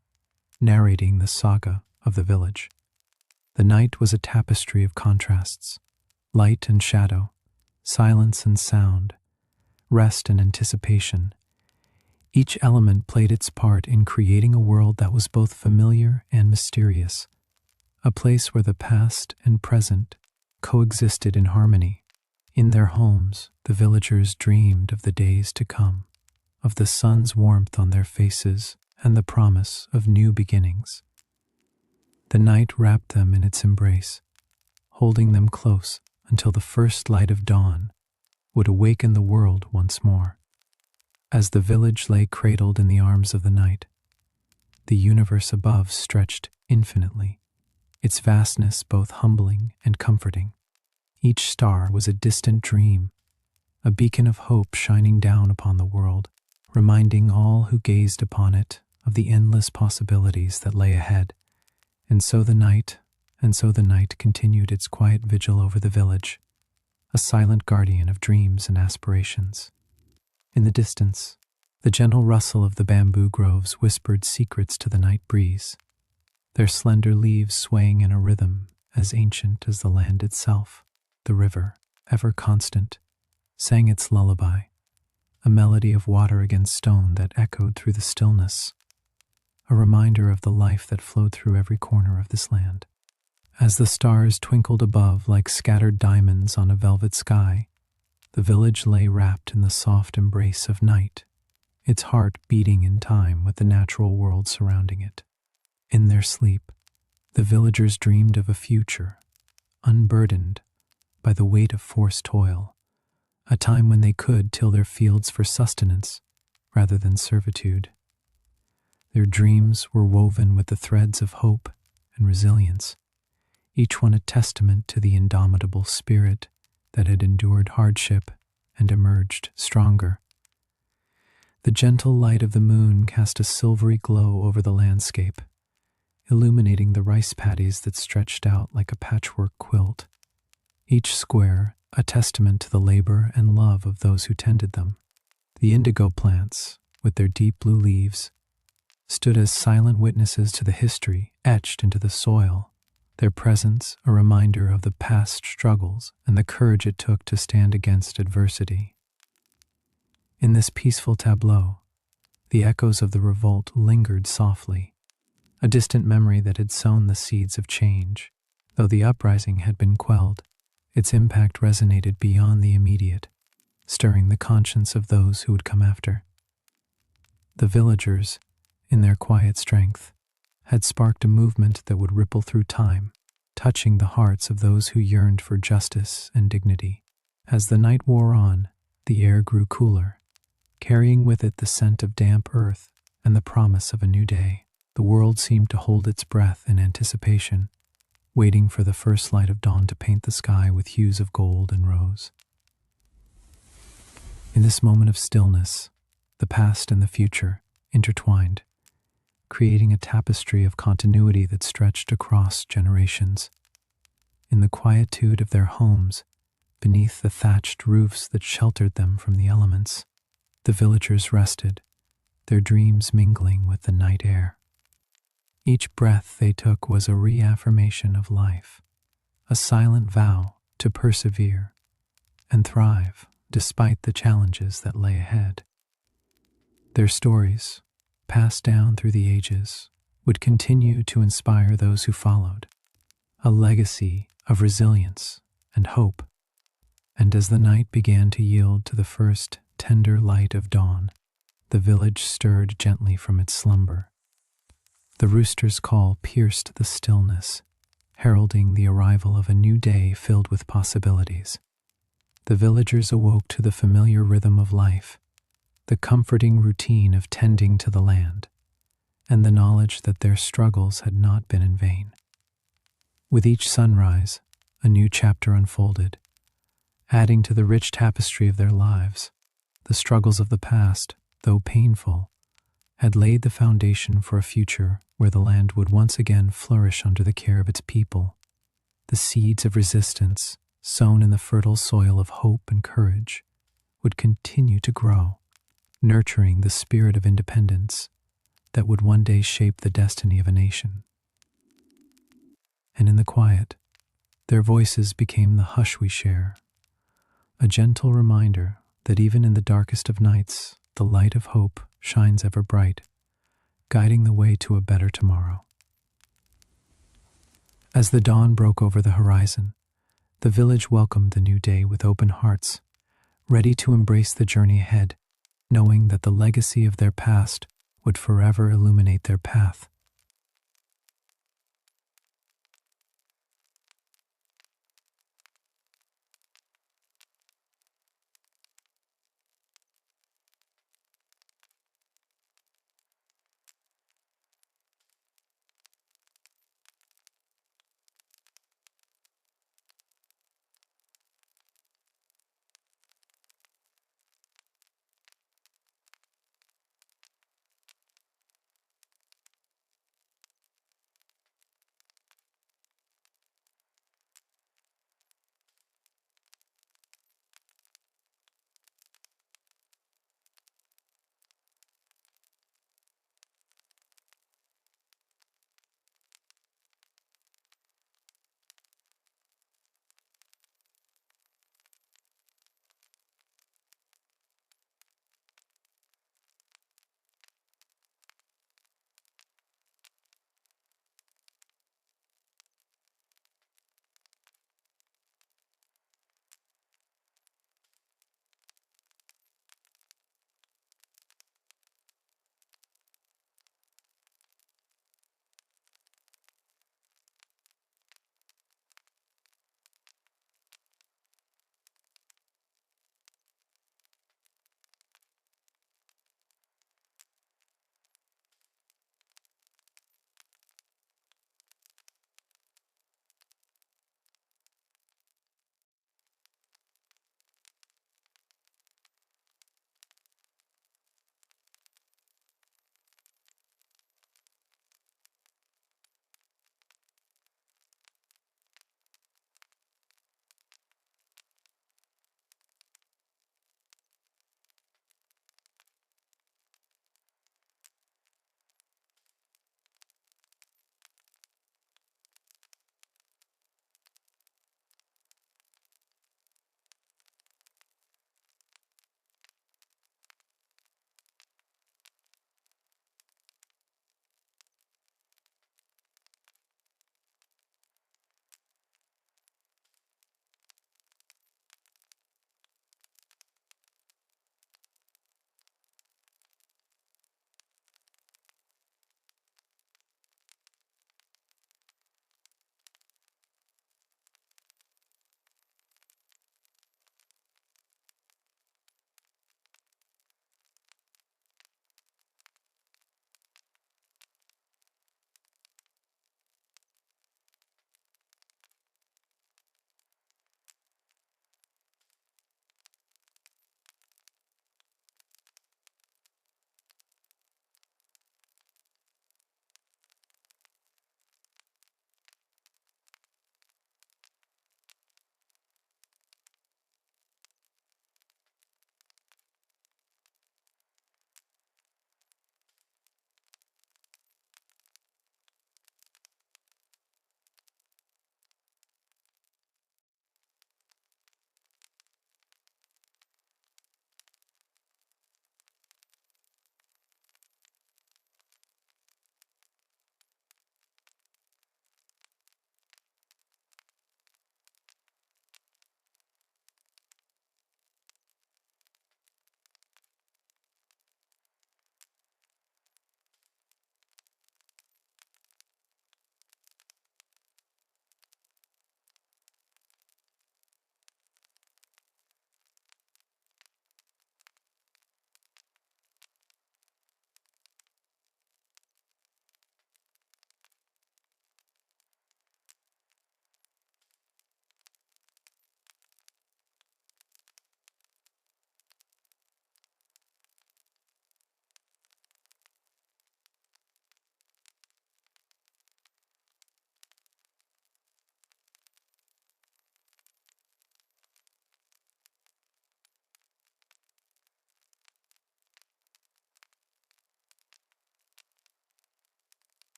A: narrating the saga of the village. The night was a tapestry of contrasts, light and shadow, silence and sound, rest and anticipation. Each element played its part in creating a world that was both familiar and mysterious, a place where the past and present coexisted in harmony. In their homes, the villagers dreamed of the days to come, of the sun's warmth on their faces and the promise of new beginnings. The night wrapped them in its embrace, holding them close until the first light of dawn would awaken the world once more. As the village lay cradled in the arms of the night, the universe above stretched infinitely, its vastness both humbling and comforting. Each star was a distant dream, a beacon of hope shining down upon the world, reminding all who gazed upon it of the endless possibilities that lay ahead. And so the night continued its quiet vigil over the village, a silent guardian of dreams and aspirations. In the distance, the gentle rustle of the bamboo groves whispered secrets to the night breeze, their slender leaves swaying in a rhythm as ancient as the land itself. The river, ever constant, sang its lullaby, a melody of water against stone that echoed through the stillness, a reminder of the life that flowed through every corner of this land. As the stars twinkled above like scattered diamonds on a velvet sky, the village lay wrapped in the soft embrace of night, its heart beating in time with the natural world surrounding it. In their sleep, the villagers dreamed of a future, unburdened by the weight of forced toil, a time when they could till their fields for sustenance rather than servitude. Their dreams were woven with the threads of hope and resilience, each one a testament to the indomitable spirit that had endured hardship and emerged stronger. The gentle light of the moon cast a silvery glow over the landscape, illuminating the rice paddies that stretched out like a patchwork quilt, each square a testament to the labor and love of those who tended them. The indigo plants, with their deep blue leaves, stood as silent witnesses to the history etched into the soil, their presence a reminder of the past struggles and the courage it took to stand against adversity. In this peaceful tableau, the echoes of the revolt lingered softly, a distant memory that had sown the seeds of change. Though the uprising had been quelled, its impact resonated beyond the immediate, stirring the conscience of those who would come after. The villagers, in their quiet strength, had sparked a movement that would ripple through time, touching the hearts of those who yearned for justice and dignity. As the night wore on, the air grew cooler, carrying with it the scent of damp earth and the promise of a new day. The world seemed to hold its breath in anticipation, waiting for the first light of dawn to paint the sky with hues of gold and rose. In this moment of stillness, the past and the future intertwined, creating a tapestry of continuity that stretched across generations. In the quietude of their homes, beneath the thatched roofs that sheltered them from the elements, the villagers rested, their dreams mingling with the night air. Each breath they took was a reaffirmation of life, a silent vow to persevere and thrive despite the challenges that lay ahead. Their stories, passed down through the ages, would continue to inspire those who followed, a legacy of resilience and hope. And as the night began to yield to the first tender light of dawn, the village stirred gently from its slumber. The rooster's call pierced the stillness, heralding the arrival of a new day filled with possibilities. The villagers awoke to the familiar rhythm of life, the comforting routine of tending to the land, and the knowledge that their struggles had not been in vain. With each sunrise, a new chapter unfolded, adding to the rich tapestry of their lives. The struggles of the past, though painful, had laid the foundation for a future where the land would once again flourish under the care of its people. The seeds of resistance, sown in the fertile soil of hope and courage, would continue to grow, nurturing the spirit of independence that would one day shape the destiny of a nation. And in the quiet, their voices became the hush we share, a gentle reminder that even in the darkest of nights, the light of hope shines ever bright, guiding the way to a better tomorrow. As the dawn broke over the horizon, the village welcomed the new day with open hearts, ready to embrace the journey ahead, knowing that the legacy of their past would forever illuminate their path.